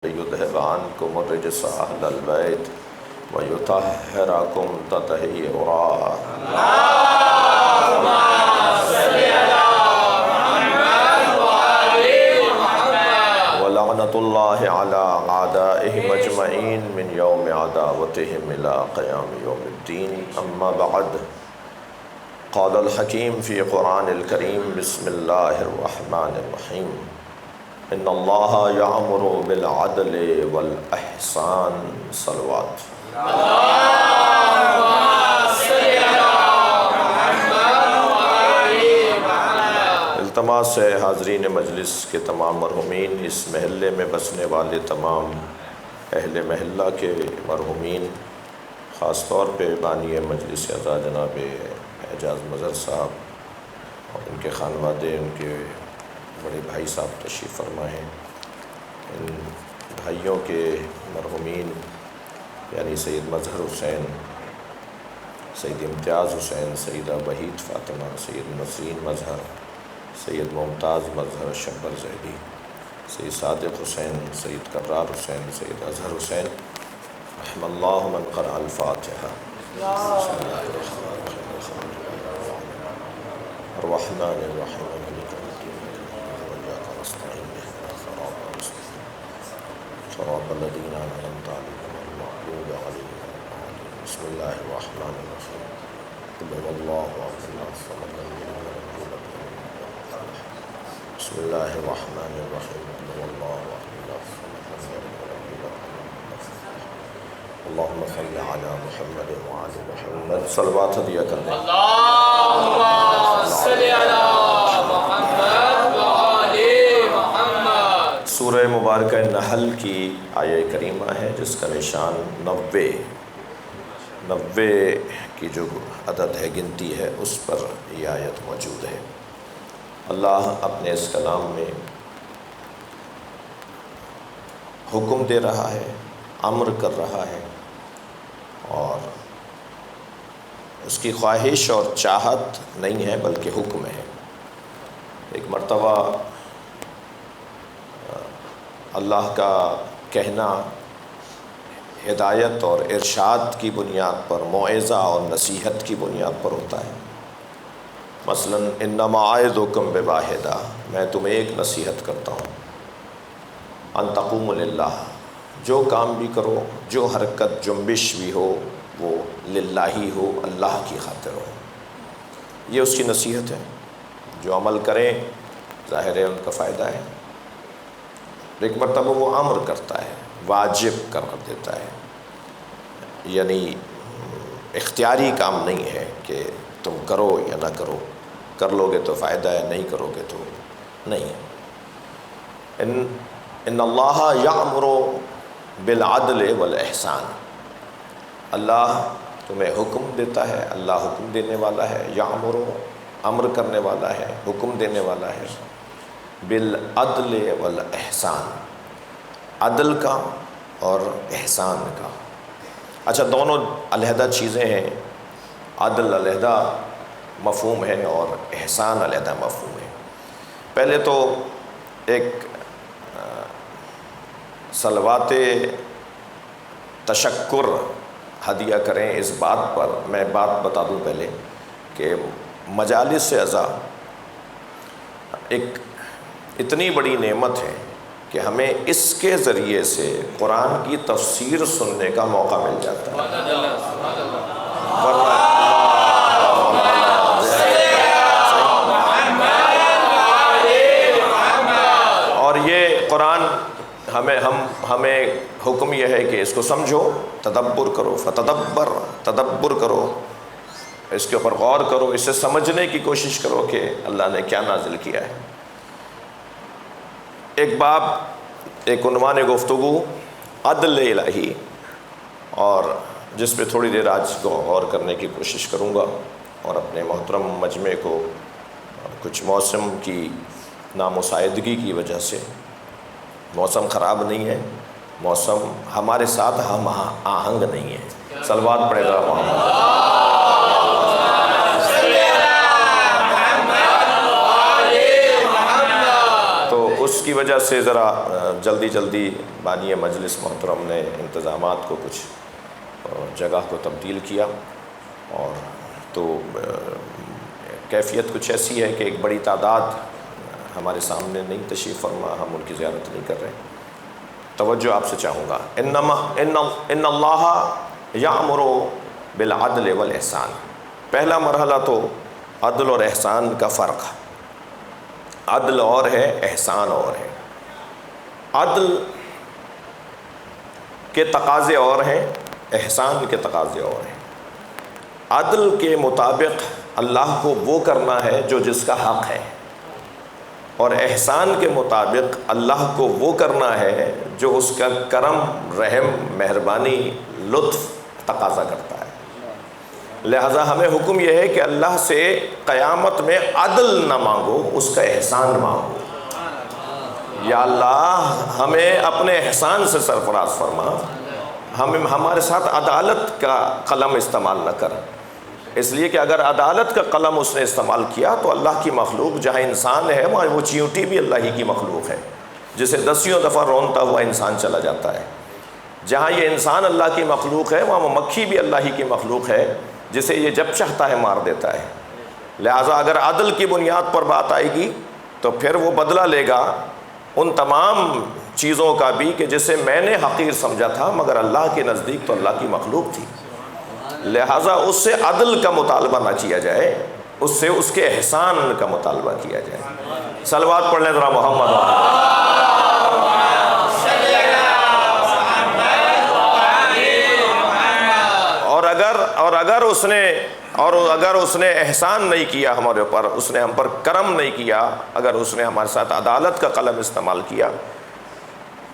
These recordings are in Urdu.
لِيُذْهِبَ عَنْكُمُ الرِّجْسَ أَهْلَ الْبَيْتِ وَيُطَهِّرَكُمْ تَطْهِيرًا۔ اللهم صل على محمد وآل محمد وَلَعْنَةُ اللَّهِ عَلَى أَعْدَائِهِمْ أَجْمَعِينَ مِنْ يَوْمِ عَدَاوَتِهِمْ إِلَى قِيَامِ يَوْمِ الدِّينِ أَمَّا بَعْدُ قال الحكيم في قرآن الكريم بسم الله الرحمن الرحيم إن الله يأمر بالعدل والإحسان صلوات التماس ہے حاضرین مجلس کے تمام مرحومین، اس محلے میں بسنے والے تمام اہل محلہ کے مرحومین، خاص طور پہ بانی مجلس اعضاء جناب اعجاز مظہر صاحب اور ان کے خانوادے، ان کے بڑے بھائی صاحب تشریف فرما ہیں، ان بھائیوں کے مرحومین یعنی سید مظہر حسین، سید امتیاز حسین، سیدہ وحید فاطمہ، سید نسرین مظہر، سید ممتاز مظہر شبر زیدی، سید صادق حسین، سید کرار حسین، سید اظہر حسین، رحم اللہ من قرأ الفاتحہ۔ بسم اللہ الرحمن الرحیم صراط الذین أنعمت علیہم غیر المغضوب علیہم ولا الضالین۔ بسم اللہ الرحمن الرحیم قل هو اللہ احد الصمد لم یلد ولم یولد ولم یکن له کفوا احد۔ بسم اللہ الرحمن الرحیم قل هو اللہ احد الصمد لم یلد ولم یولد ولم یکن له کفوا احد۔ اللہم صل علی محمد وعلی محمد۔ صلوات دیا کرتے ہیں۔ اللہم صل علی محمد وعلی محمد۔ سورہ مبارکہ نحل کی آیہ کریمہ ہے جس کا نشان 90 کی جو عدد ہے، گنتی ہے، اس پر یہ آیت موجود ہے۔ اللہ اپنے اس کلام میں حکم دے رہا ہے، امر کر رہا ہے، اور اس کی خواہش اور چاہت نہیں ہے بلکہ حکم ہے۔ ایک مرتبہ اللہ کا کہنا ہدایت اور ارشاد کی بنیاد پر، موعظہ اور نصیحت کی بنیاد پر ہوتا ہے۔ مثلا انما اعظکم بواحدہ، میں تمہیں ایک نصیحت کرتا ہوں، ان تقوموا للہ، جو کام بھی کرو، جو حرکت جنبش بھی ہو، وہ للہ ہی ہو، اللہ کی خاطر ہو۔ یہ اس کی نصیحت ہے۔ جو عمل کریں ظاہر ہے ان کا فائدہ ہے، ایک مرتبہ وہ امر کرتا ہے، واجب قرار دیتا ہے، یعنی اختیاری کام نہیں ہے کہ تم کرو یا نہ کرو، کر لو گے تو فائدہ ہے، نہیں کرو گے تو نہیں ہے۔ ان اللہ یأمر بالعدل والاحسان، اللہ تمہیں حکم دیتا ہے، اللہ حکم دینے والا ہے، یأمر امر کرنے والا ہے، حکم دینے والا ہے، بالعدل والاحسان، عدل کا اور احسان کا۔ اچھا، دونوں علیحدہ چیزیں ہیں، عدل علیحدہ مفہوم ہے اور احسان علیحدہ مفہوم ہے۔ پہلے تو ایک صلوات تشکر ہدیہ کریں اس بات پر۔ میں بات بتا دوں پہلے کہ مجالس اعضاء ایک اتنی بڑی نعمت ہے کہ ہمیں اس کے ذریعے سے قرآن کی تفسیر سننے کا موقع مل جاتا ہے، اور یہ قرآن ہمیں حکم یہ ہے کہ اس کو سمجھو، تدبر کرو، تدبر کرو، اس کے اوپر غور کرو، اسے سمجھنے کی کوشش کرو کہ اللہ نے کیا نازل کیا ہے۔ ایک باب، ایک عنوان گفتگو عدل الہی، اور جس پہ تھوڑی دیر آج کو غور کرنے کی کوشش کروں گا، اور اپنے محترم مجمع کو کچھ موسم کی نامساعدگی کی وجہ سے، موسم خراب نہیں ہے، موسم ہمارے ساتھ ہم آہنگ نہیں ہے۔ صلوات پڑھے گا محمد۔ تو اس اس کی وجہ سے ذرا جلدی بانی مجلس محترم نے انتظامات کو کچھ جگہ کو تبدیل کیا، اور تو کیفیت کچھ ایسی ہے کہ ایک بڑی تعداد ہمارے سامنے نہیں تشریف فرما، ہم ان کی زیارت نہیں کر رہے۔ توجہ آپ سے چاہوں گا، ان اللہ یأمر بالعدل والاحسان۔ پہلا مرحلہ تو عدل اور احسان کا فرق ہے۔ عدل اور ہے، احسان اور ہے۔ عدل کے تقاضے اور ہیں، احسان کے تقاضے اور ہیں۔ عدل کے مطابق اللہ کو وہ کرنا ہے جو جس کا حق ہے، اور احسان کے مطابق اللہ کو وہ کرنا ہے جو اس کا کرم، رحم، مہربانی، لطف تقاضا کرتا ہے۔ لہذا ہمیں حکم یہ ہے کہ اللہ سے قیامت میں عدل نہ مانگو، اس کا احسان مانگو۔ یا اللہ ہمیں اپنے احسان سے سرفراز فرما، ہمارے ساتھ عدالت کا قلم استعمال نہ کر، اس لیے کہ اگر عدالت کا قلم اس نے استعمال کیا تو اللہ کی مخلوق جہاں انسان ہے وہاں وہ چیونٹی بھی اللہ ہی کی مخلوق ہے، جسے دسیوں دفعہ رونتا ہوا انسان چلا جاتا ہے۔ جہاں یہ انسان اللہ کی مخلوق ہے وہاں وہ مکھی بھی اللہ ہی کی مخلوق ہے، جسے یہ جب چاہتا ہے مار دیتا ہے۔ لہٰذا اگر عدل کی بنیاد پر بات آئے گی تو پھر وہ بدلہ لے گا ان تمام چیزوں کا بھی کہ جسے میں نے حقیر سمجھا تھا مگر اللہ کے نزدیک تو اللہ کی مخلوق تھی۔ لہٰذا اس سے عدل کا مطالبہ نہ کیا جائے، اس سے اس کے احسان کا مطالبہ کیا جائے۔ صلوات پڑھ لیں ذرا محمد۔ اور اگر اس نے احسان نہیں کیا ہمارے اوپر، اس نے ہم پر کرم نہیں کیا، اگر اس نے ہمارے ساتھ عدالت کا قلم استعمال کیا،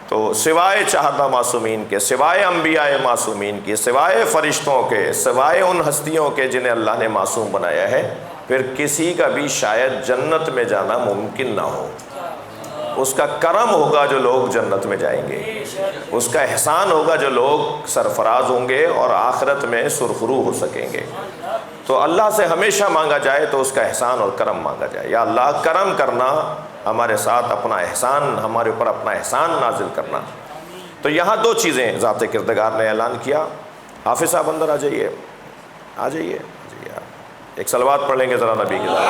تو سوائے چاہدہ معصومین کے، سوائے انبیاء معصومین کے، سوائے فرشتوں کے، سوائے ان ہستیوں کے جنہیں اللہ نے معصوم بنایا ہے، پھر کسی کا بھی شاید جنت میں جانا ممکن نہ ہو۔ اس کا کرم ہوگا جو لوگ جنت میں جائیں گے، اس کا احسان ہوگا جو لوگ سرفراز ہوں گے اور آخرت میں سرخرو ہو سکیں گے۔ تو اللہ سے ہمیشہ مانگا جائے تو اس کا احسان اور کرم مانگا جائے۔ یا اللہ کرم کرنا ہمارے ساتھ، اپنا احسان، ہمارے اوپر اپنا احسان نازل کرنا۔ تو یہاں دو چیزیں ذات کردگار نے اعلان کیا۔ حافظ صاحب اندر آ جائیے، آ جائیے۔ ایک صلوات پڑھ لیں گے ذرا نبی کی ذات۔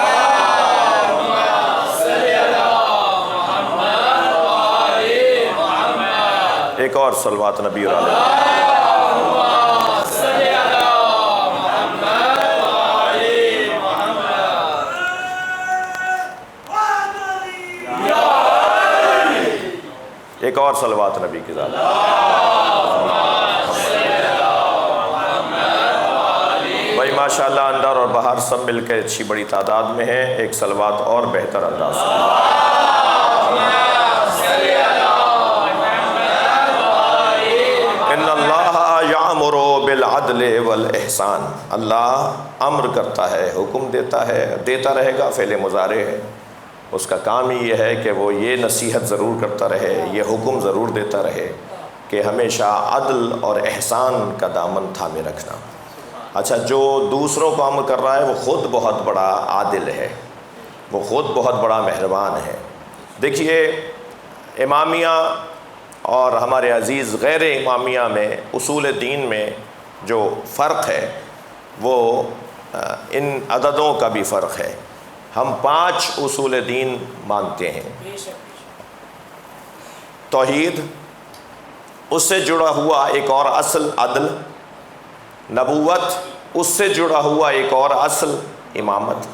ایک اور صلوات نبی اور علیہ۔ ایک اور صلوات نبی کی ذات۔ بھائی ماشاءاللہ اندر اور باہر سب مل کے اچھی بڑی تعداد میں ہیں، ایک صلوات اور بہتر انداز سے۔ ان اللہ یأمر بالعدل والاحسان، اللہ امر کرتا ہے، حکم دیتا ہے، دیتا رہے گا، فعل مضارع ہے۔ اس کا کام ہی یہ ہے کہ وہ یہ نصیحت ضرور کرتا رہے، یہ حکم ضرور دیتا رہے کہ ہمیشہ عدل اور احسان کا دامن تھامے رکھنا۔ اچھا، جو دوسروں کو امر کر رہا ہے وہ خود بہت بڑا عادل ہے، وہ خود بہت بڑا مہربان ہے۔ دیکھیے، امامیہ اور ہمارے عزیز غیر امامیہ میں اصول دین میں جو فرق ہے وہ ان عددوں کا بھی فرق ہے۔ ہم 5 اصول دین مانتے ہیں۔ توحید، اس سے جڑا ہوا ایک اور اصل عدل، نبوت، اس سے جڑا ہوا ایک اور اصل امامت،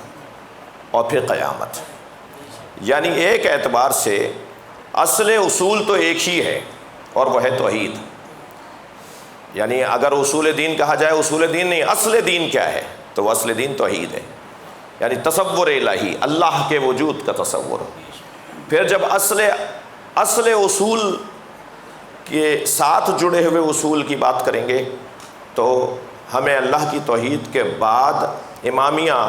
اور پھر قیامت۔ یعنی ایک اعتبار سے اصل اصول تو ایک ہی ہے اور وہ ہے توحید۔ یعنی اگر اصول دین کہا جائے، اصول دین نہیں، اصل دین کیا ہے؟ تو وہ اصل دین توحید ہے، یعنی تصور الہی، اللہ کے وجود کا تصور۔ پھر جب اصل اصول کے ساتھ جڑے ہوئے اصول کی بات کریں گے تو ہمیں اللہ کی توحید کے بعد امامیہ،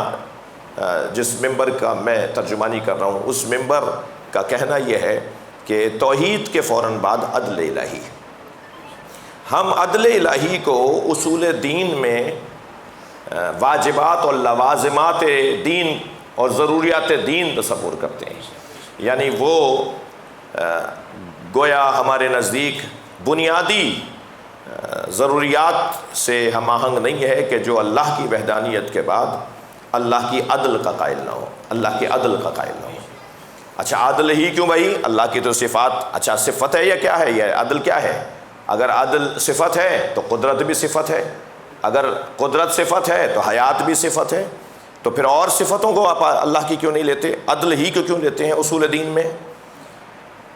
جس ممبر کا میں ترجمانی کر رہا ہوں، اس ممبر کا کہنا یہ ہے کہ توحید کے فوراً بعد عدل الہی۔ ہم عدل الہی کو اصول دین میں واجبات اور لوازمات دین اور ضروریات دین تصور کرتے ہیں، یعنی وہ گویا ہمارے نزدیک بنیادی ضروریات سے ہم آہنگ نہیں ہے کہ جو اللہ کی وحدانیت کے بعد اللہ کی عدل کا قائل نہ ہو، اللہ کے عدل کا قائل نہ ہو۔ اچھا عدل ہی کیوں بھائی؟ اللہ کی تو صفات، اچھا صفت ہے یا کیا ہے؟ یہ عدل کیا ہے؟ اگر عدل صفت ہے تو قدرت بھی صفت ہے، اگر قدرت صفت ہے تو حیات بھی صفت ہے، تو پھر اور صفتوں کو آپ اللہ کی کیوں نہیں لیتے؟ عدل ہی کو کیوں لیتے ہیں اصول دین میں؟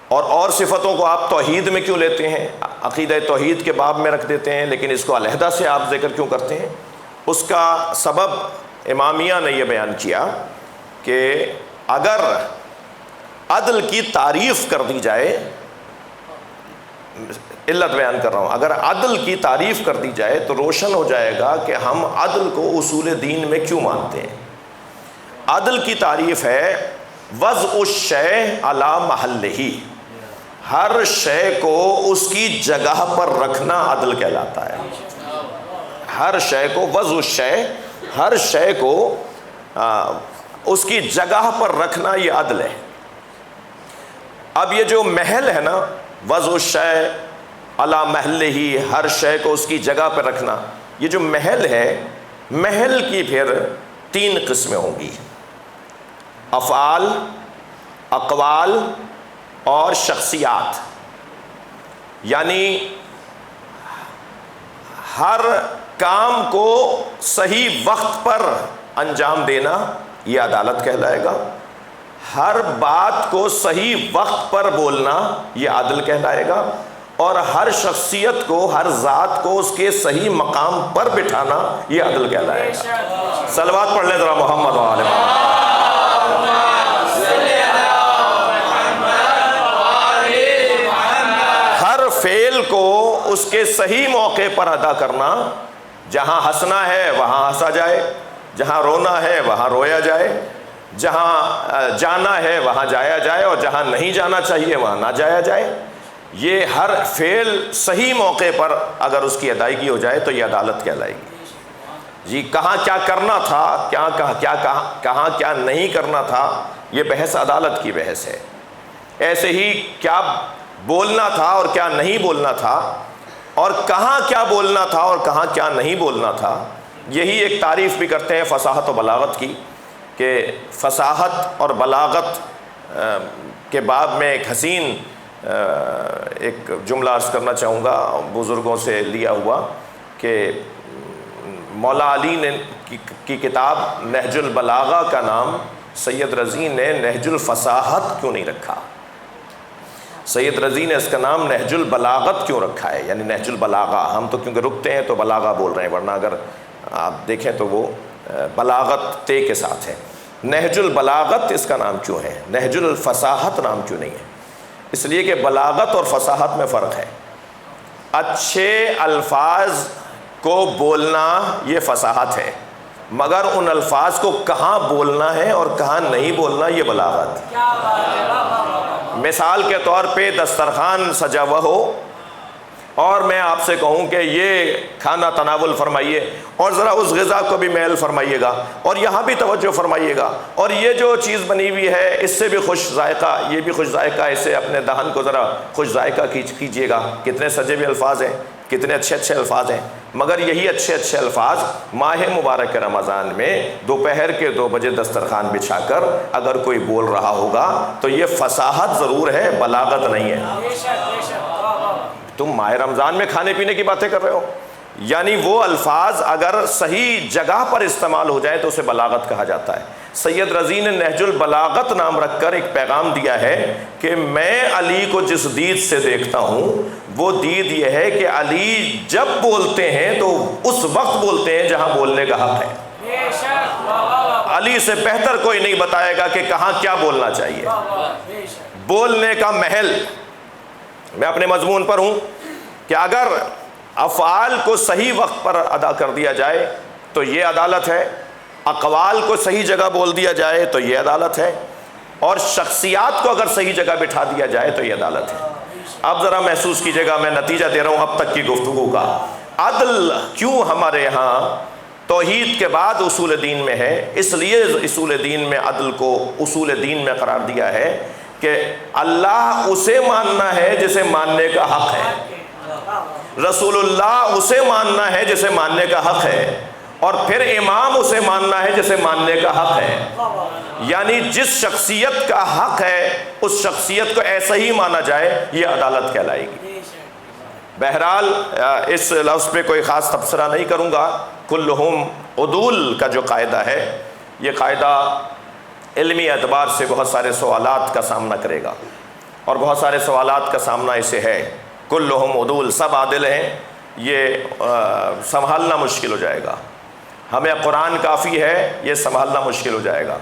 اور صفتوں کو آپ توحید میں کیوں لیتے ہیں؟ عقیدہ توحید کے باب میں رکھ دیتے ہیں، لیکن اس کو علیحدہ سے آپ ذکر کیوں کرتے ہیں؟ اس کا سبب امامیہ نے یہ بیان کیا کہ اگر عدل کی تعریف کر دی جائے، علت بیان کر رہا ہوں، اگر عدل کی تعریف کر دی جائے تو روشن ہو جائے گا کہ ہم عدل کو اصول دین میں کیوں مانتے ہیں۔ عدل کی تعریف ہے وضع الشیء علی محلہ، ہر شے کو اس کی جگہ پر رکھنا عدل کہلاتا ہے۔ ہر شے کو وضع الشیء، ہر شے کو اس کی جگہ پر رکھنا یہ عدل ہے۔ اب یہ جو محل ہے نا، وضع الشیء علی محلہ، ہر شے کو اس کی جگہ پر رکھنا، یہ جو محل ہے، محل کی پھر 3 قسمیں ہوں گی: افعال، اقوال اور شخصیات۔ یعنی ہر کام کو صحیح وقت پر انجام دینا یہ عدالت کہلائے گا، ہر بات کو صحیح وقت پر بولنا یہ عدل کہلائے گا، اور ہر شخصیت کو، ہر ذات کو اس کے صحیح مقام پر بٹھانا یہ عدل کہلائے گا۔ صلوات پڑھ لیں ذرا محمد و آل محمد۔ ہر فعل کو اس کے صحیح موقع پر ادا کرنا، جہاں ہنسنا ہے وہاں ہنسا جائے، جہاں رونا ہے وہاں رویا جائے، جہاں جانا ہے وہاں جایا جائے، اور جہاں نہیں جانا چاہیے وہاں نہ جایا جائے۔ یہ ہر فعل صحیح موقع پر اگر اس کی ادائیگی ہو جائے تو یہ عدالت کہلائے گی۔ جی کہاں کیا کرنا تھا، کہاں کیا نہیں کرنا تھا، یہ بحث عدالت کی بحث ہے۔ ایسے ہی کیا بولنا تھا اور کیا نہیں بولنا تھا، اور کہاں کیا بولنا تھا اور کہاں کیا نہیں بولنا تھا، یہی ایک تعریف بھی کرتے ہیں فصاحت و بلاغت کی، کہ فصاحت اور بلاغت کے باب میں ایک حسین ایک جملہ عرض کرنا چاہوں گا بزرگوں سے لیا ہوا، کہ مولا علی نے کی کتاب نہج البلاغہ کا نام سید رضی نے نہج الفصاحت کیوں نہیں رکھا؟ سید رضی نے اس کا نام نہج البلاغت کیوں رکھا ہے؟ یعنی نہج البلاغہ، ہم تو کیونکہ رکتے ہیں تو بلاغہ بول رہے ہیں، ورنہ اگر آپ دیکھیں تو وہ بلاغت تے کے ساتھ ہے۔ نہج البلاغت اس کا نام کیوں ہے؟ نہج الفصاحت نام کیوں نہیں ہے؟ اس لیے کہ بلاغت اور فصاحت میں فرق ہے۔ اچھے الفاظ کو بولنا یہ فصاحت ہے، مگر ان الفاظ کو کہاں بولنا ہے اور کہاں نہیں بولنا یہ بلاغت۔ مثال کے طور پہ دسترخوان سجا ہوا ہو اور میں آپ سے کہوں کہ یہ کھانا تناول فرمائیے اور ذرا اس غذا کو بھی میل فرمائیے گا اور یہاں بھی توجہ فرمائیے گا، اور یہ جو چیز بنی ہوئی ہے اس سے بھی خوش ذائقہ، یہ بھی خوش ذائقہ، اسے اپنے دہن کو ذرا خوش ذائقہ کیجیے گا۔ کتنے سجے ہوئے الفاظ ہیں، کتنے اچھے الفاظ ہیں، مگر یہی اچھے الفاظ ماہ مبارک رمضان میں دوپہر کے 2 بجے دسترخوان بچھا کر اگر کوئی بول رہا ہوگا تو یہ فصاحت ضرور ہے، بلاغت نہیں ہے۔ تم ماہ رمضان میں کھانے پینے کی باتیں کر رہے ہو، یعنی وہ الفاظ اگر صحیح جگہ پر استعمال ہو جائے تو اسے بلاغت کہا جاتا ہے۔ سید رضی نے نہج البلاغت نام رکھ کر ایک پیغام دیا ہے کہ میں علی کو جس دید سے دیکھتا ہوں وہ دید یہ ہے کہ علی جب بولتے ہیں تو اس وقت بولتے ہیں جہاں بولنے کا حق ہے۔ علی سے بہتر کوئی نہیں بتائے گا کہ کہاں کیا بولنا چاہیے۔ بولنے کا محل، میں اپنے مضمون پر ہوں کہ اگر افعال کو صحیح وقت پر ادا کر دیا جائے تو یہ عدالت ہے، اقوال کو صحیح جگہ بول دیا جائے تو یہ عدالت ہے، اور شخصیات کو اگر صحیح جگہ بٹھا دیا جائے تو یہ عدالت ہے۔ اب ذرا محسوس کیجئے گا، میں نتیجہ دے رہا ہوں اب تک کی گفتگو کا۔ عدل کیوں ہمارے یہاں توحید کے بعد اصول دین میں ہے؟ اس لیے اصول دین میں عدل کو اصول دین میں قرار دیا ہے کہ اللہ اسے ماننا ہے جسے ماننے کا حق ہے، رسول اللہ اسے ماننا ہے جسے ماننے کا حق ہے، اور پھر امام اسے ماننا ہے جسے ماننے کا حق ہے۔ یعنی جس شخصیت کا حق ہے اس شخصیت کو ایسا ہی مانا جائے، یہ عدالت کہلائے گی۔ بہرحال اس لفظ پہ کوئی خاص تبصرہ نہیں کروں گا۔ کلہم عدول کا جو قاعدہ ہے، یہ قاعدہ علمی اعتبار سے بہت سارے سوالات کا سامنا کرے گا، اور بہت سارے سوالات کا سامنا اسے ہے۔ کلہم عدول، سب عادل ہیں، یہ سنبھالنا مشکل ہو جائے گا۔ ہمیں قرآن کافی ہے، یہ سنبھالنا مشکل ہو جائے گا۔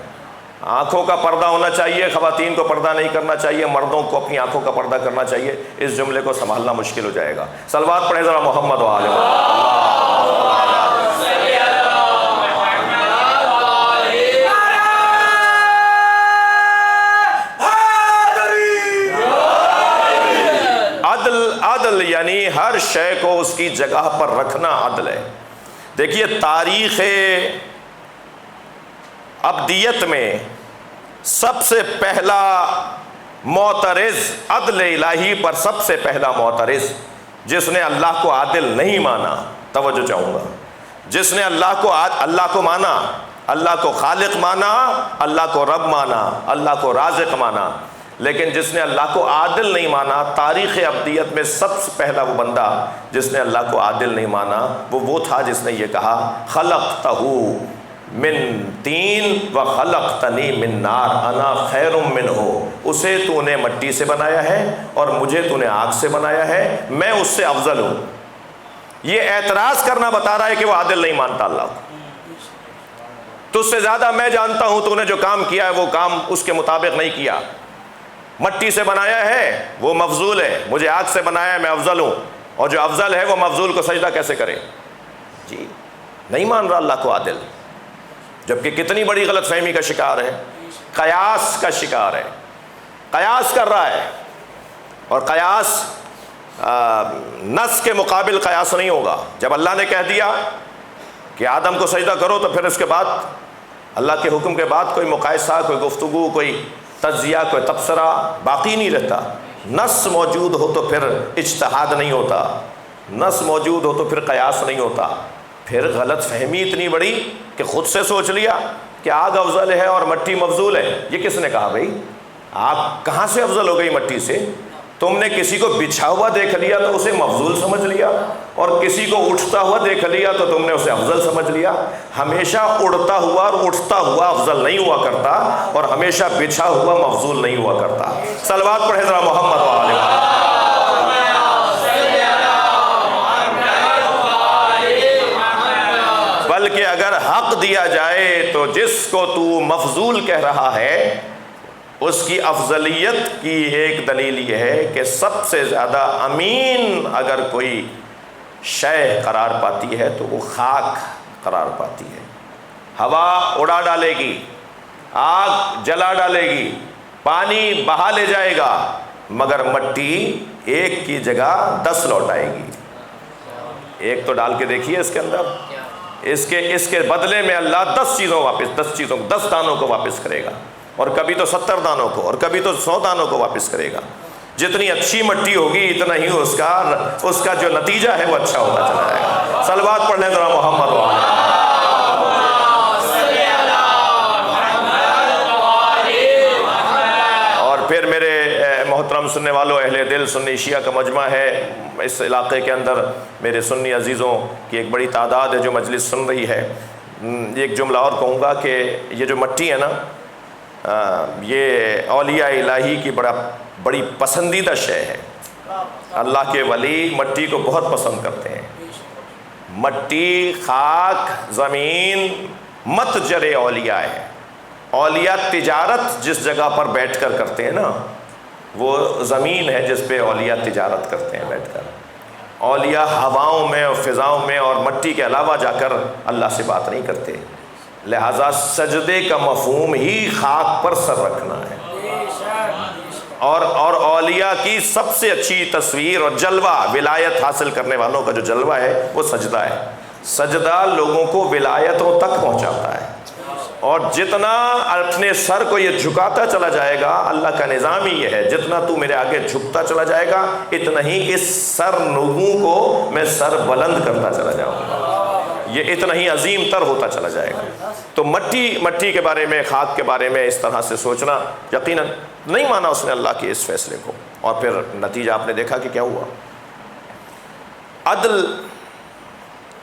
آنکھوں کا پردہ ہونا چاہیے، خواتین کو پردہ نہیں کرنا چاہیے، مردوں کو اپنی آنکھوں کا پردہ کرنا چاہیے، اس جملے کو سنبھالنا مشکل ہو جائے گا۔ صلوات پڑھیں ذرا محمد و آل محمد۔ عدل یعنی ہر شے کو اس کی جگہ پر رکھنا عدل ہے۔ دیکھیے تاریخ ابدیت میں سب سے پہلا معترض، عدل الہی پر سب سے پہلا معترض جس نے اللہ کو عادل نہیں مانا، توجہ چاہوں گا، جس نے اللہ کو مانا، اللہ کو خالق مانا، اللہ کو رب مانا، اللہ کو رازق مانا، لیکن جس نے اللہ کو عادل نہیں مانا، تاریخ ابدیت میں سب سے پہلا وہ بندہ جس نے اللہ کو عادل نہیں مانا وہ تھا جس نے یہ کہا خلقتہ من طین وخلقتنی من نار انا خیر منہ، اسے تو نے مٹی سے بنایا ہے اور مجھے تو نے آگ سے بنایا ہے، میں اس سے افضل ہوں۔ یہ اعتراض کرنا بتا رہا ہے کہ وہ عادل نہیں مانتا اللہ کو۔ تجھ سے زیادہ میں جانتا ہوں تو نے جو کام کیا ہے وہ کام اس کے مطابق نہیں کیا۔ مٹی سے بنایا ہے وہ مفضول ہے، مجھے آگ سے بنایا ہے میں افضل ہوں، اور جو افضل ہے وہ مفضول کو سجدہ کیسے کرے؟ جی نہیں مان رہا اللہ کو عادل، جبکہ کتنی بڑی غلط فہمی کا شکار ہے، قیاس کا شکار ہے، قیاس کر رہا ہے، اور قیاس نص کے مقابل قیاس نہیں ہوگا۔ جب اللہ نے کہہ دیا کہ آدم کو سجدہ کرو تو پھر اس کے بعد اللہ کے حکم کے بعد کوئی مقایسہ، کوئی گفتگو، کوئی تجزیہ، کوئی تبصرہ باقی نہیں رہتا۔ نص موجود ہو تو پھر اجتہاد نہیں ہوتا، نص موجود ہو تو پھر قیاس نہیں ہوتا۔ پھر غلط فہمی اتنی بڑی کہ خود سے سوچ لیا کہ آگ افضل ہے اور مٹی مفضول ہے۔ یہ کس نے کہا بھائی؟ آگ کہاں سے افضل ہو گئی مٹی سے؟ تم نے کسی کو بچھا ہوا دیکھ لیا تو اسے مفضول سمجھ لیا، اور کسی کو اٹھتا ہوا دیکھ لیا تو تم نے اسے افضل سمجھ لیا۔ ہمیشہ اڑتا ہوا اور اٹھتا ہوا افضل نہیں ہوا کرتا، اور ہمیشہ بچھا ہوا مفضول نہیں ہوا کرتا۔ صلوات پڑھیں ذرا محمد و آل محمد۔ بلکہ اگر حق دیا جائے تو جس کو تو مفضول کہہ رہا ہے اس کی افضلیت کی ایک دلیل یہ ہے کہ سب سے زیادہ امین اگر کوئی شے قرار پاتی ہے تو وہ خاک قرار پاتی ہے۔ ہوا اڑا ڈالے گی، آگ جلا ڈالے گی، پانی بہا لے جائے گا، مگر مٹی ایک کی جگہ 10 لوٹائے گی۔ ایک تو ڈال کے دیکھیے اس کے اندر، اس کے بدلے میں اللہ 10 دانوں کو واپس کرے گا، اور کبھی تو 70 دانوں کو، اور کبھی تو 100 دانوں کو واپس کرے گا۔ جتنی اچھی مٹی ہوگی اتنا ہی اس کا جو نتیجہ ہے وہ اچھا ہوتا چلا جائے گا۔ صلوات پڑھ لیں ذرا محمد و آل محمد۔ اور پھر میرے محترم سننے والوں، اہل دل سنی شیعہ کا مجمع ہے اس علاقے کے اندر، میرے سنی عزیزوں کی ایک بڑی تعداد ہے جو مجلس سن رہی ہے۔ ایک جملہ اور کہوں گا کہ یہ جو مٹی ہے نا، یہ اولیاء الہی کی بڑی پسندیدہ شے ہے۔ اللہ کے ولی مٹی کو بہت پسند کرتے ہیں۔ مٹی، خاک، زمین متجر اولیاء ہے۔ اولیاء تجارت جس جگہ پر بیٹھ کر کرتے ہیں نا، وہ زمین ہے جس پہ اولیاء تجارت کرتے ہیں بیٹھ کر۔ اولیاء ہواؤں میں اور فضاؤں میں اور مٹی کے علاوہ جا کر اللہ سے بات نہیں کرتے، لہٰذا سجدے کا مفہوم ہی خاک پر سر رکھنا ہے۔ اور اولیاء کی سب سے اچھی تصویر اور جلوہ، ولایت حاصل کرنے والوں کا جو جلوہ ہے وہ سجدہ ہے۔ سجدہ لوگوں کو ولایتوں تک پہنچاتا ہے۔ اور جتنا اپنے سر کو یہ جھکاتا چلا جائے گا، اللہ کا نظام ہی یہ ہے، جتنا تو میرے آگے جھکتا چلا جائے گا اتنا ہی اس سر نگوں کو میں سر بلند کرتا چلا جاؤں گا، یہ اتنا ہی عظیم تر ہوتا چلا جائے گا۔ تو مٹی کے بارے میں، خاک کے بارے میں اس طرح سے سوچنا، یقیناً نہیں مانا اس نے اللہ کے اس فیصلے کو، اور پھر نتیجہ آپ نے دیکھا کہ کیا ہوا۔ عدل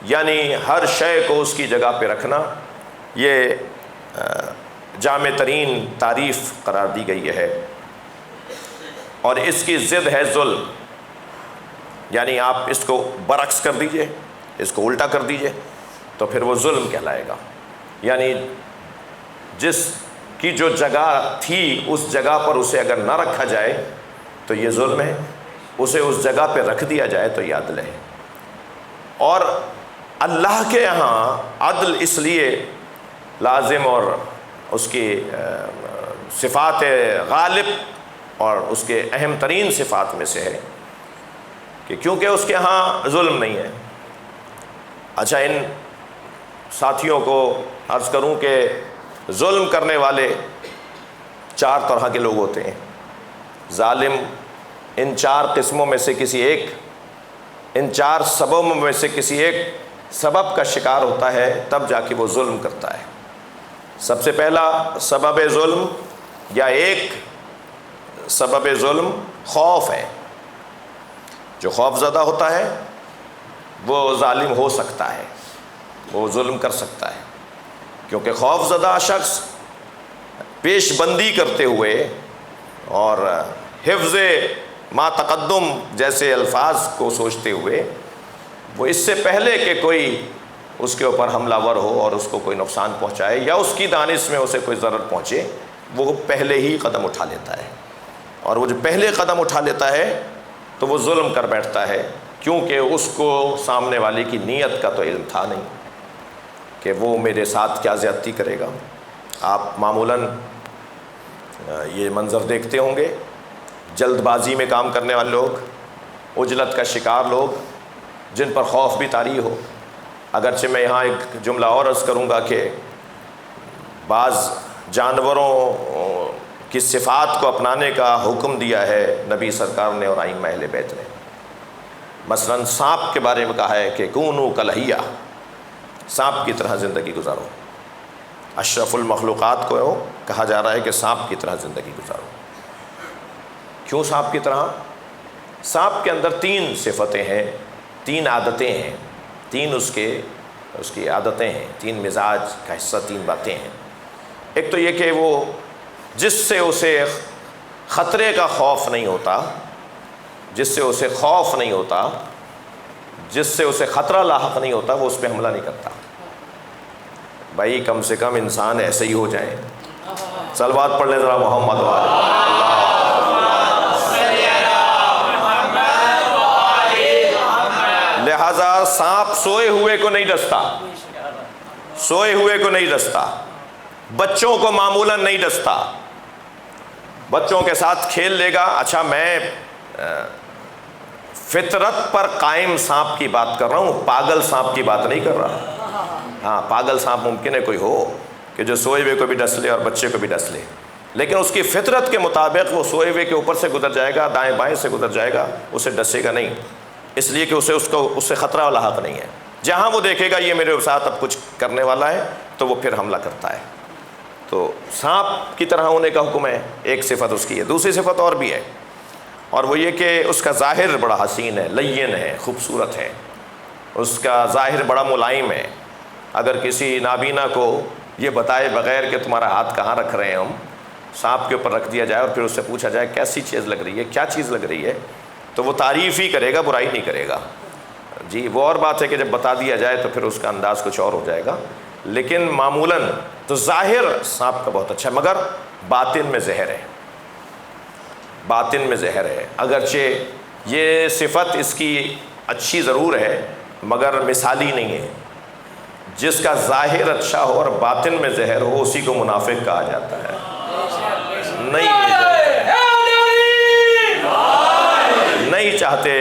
یعنی ہر شے کو اس کی جگہ پہ رکھنا، یہ جامع ترین تعریف قرار دی گئی ہے، اور اس کی ضد ہے ظلم، یعنی آپ اس کو برعکس کر دیجئے، اس کو الٹا کر دیجئے تو پھر وہ ظلم کہلائے گا۔ یعنی جس کی جو جگہ تھی اس جگہ پر اسے اگر نہ رکھا جائے تو یہ ظلم ہے، اسے اس جگہ پہ رکھ دیا جائے تو یہ عدل ہے۔ اور اللہ کے یہاں عدل اس لیے لازم اور اس کی صفات غالب اور اس کے اہم ترین صفات میں سے ہے کہ کیونکہ اس کے ہاں ظلم نہیں ہے۔ اچھا، ان ساتھیوں کو عرض کروں کہ ظلم کرنے والے 4 طرح کے لوگ ہوتے ہیں۔ ظالم ان 4 قسموں میں سے کسی ایک، ان 4 سببوں میں سے کسی ایک سبب کا شکار ہوتا ہے، تب جا کے وہ ظلم کرتا ہے۔ سب سے پہلا سبب ظلم یا ایک سبب ظلم خوف ہے۔ جو خوف زدہ ہوتا ہے وہ ظالم ہو سکتا ہے، وہ ظلم کر سکتا ہے، کیونکہ خوف زدہ شخص پیش بندی کرتے ہوئے اور حفظ ما تقدم جیسے الفاظ کو سوچتے ہوئے، وہ اس سے پہلے کہ کوئی اس کے اوپر حملہ ور ہو اور اس کو کوئی نقصان پہنچائے یا اس کی دانش میں اسے کوئی ضرر پہنچے، وہ پہلے ہی قدم اٹھا لیتا ہے، اور وہ جو پہلے قدم اٹھا لیتا ہے تو وہ ظلم کر بیٹھتا ہے، کیونکہ اس کو سامنے والے کی نیت کا تو علم تھا نہیں کہ وہ میرے ساتھ کیا زیادتی کرے گا۔ آپ معمولاً یہ منظر دیکھتے ہوں گے، جلد بازی میں کام کرنے والے لوگ، عجلت کا شکار لوگ، جن پر خوف بھی طاری ہو۔ اگرچہ میں یہاں ایک جملہ اور عرض کروں گا کہ بعض جانوروں کی صفات کو اپنانے کا حکم دیا ہے نبی سرکار نے اور ائمہ اہل بیت نے۔ مثلاً سانپ کے بارے میں کہا ہے کہ کونوا کلہیہ، سانپ کی طرح زندگی گزارو۔ اشرف المخلوقات کو کہا جا رہا ہے کہ سانپ کی طرح زندگی گزارو۔ کیوں سانپ کی طرح؟ سانپ کے اندر 3 صفتیں ہیں، 3 عادتیں ہیں، 3 اس کی عادتیں ہیں، 3 مزاج کا حصہ، 3 باتیں ہیں۔ ایک تو یہ کہ وہ جس سے اسے خطرے کا خوف نہیں ہوتا، جس سے اسے خوف نہیں ہوتا، جس سے اسے خطرہ لاحق نہیں ہوتا، وہ اس پہ حملہ نہیں کرتا۔ بھائی کم سے کم انسان ایسے ہی ہو جائے۔ صلوات پڑھ لیں ذرا محمد والے۔ لہذا سانپ سوئے ہوئے کو نہیں ڈستا، سوئے ہوئے کو نہیں ڈستا، بچوں کو معمولاً نہیں ڈستا، بچوں کے ساتھ کھیل لے گا۔ اچھا، میں فطرت پر قائم سانپ کی بات کر رہا ہوں، پاگل سانپ کی بات نہیں کر رہا۔ ہاں، پاگل سانپ ممکن ہے کوئی ہو کہ جو سوئے ہوئے کو بھی ڈس لے اور بچے کو بھی ڈس لے، لیکن اس کی فطرت کے مطابق وہ سوئے ہوئے کے اوپر سے گزر جائے گا، دائیں بائیں سے گزر جائے گا، اسے ڈسے گا نہیں، اس لیے کہ اس سے خطرہ لاحق نہیں ہے۔ جہاں وہ دیکھے گا یہ میرے ساتھ اب کچھ کرنے والا ہے تو وہ پھر حملہ کرتا ہے۔ تو سانپ کی طرح ہونے کا حکم ہے، ایک صفت اس کی ہے۔ دوسری صفت اور بھی ہے، اور وہ یہ کہ اس کا ظاہر بڑا حسین ہے، لین ہے، خوبصورت ہے، اس کا ظاہر بڑا ملائم ہے۔ اگر کسی نابینا کو یہ بتائے بغیر کہ تمہارا ہاتھ کہاں رکھ رہے ہیں ہم، سانپ کے اوپر رکھ دیا جائے اور پھر اس سے پوچھا جائے کیسی چیز لگ رہی ہے، کیا چیز لگ رہی ہے، تو وہ تعریف ہی کرے گا، برائی نہیں کرے گا۔ جی، وہ اور بات ہے کہ جب بتا دیا جائے تو پھر اس کا انداز کچھ اور ہو جائے گا، لیکن معمولاً تو ظاہر سانپ کا بہت اچھا ہے، مگر باطن میں زہر ہے، باطن میں زہر ہے۔ اگرچہ یہ صفت اس کی اچھی ضرور ہے مگر مثالی نہیں ہے۔ جس کا ظاہر اچھا ہو اور باطن میں زہر ہو اسی کو منافق کہا جاتا ہے۔ نہیں چاہتے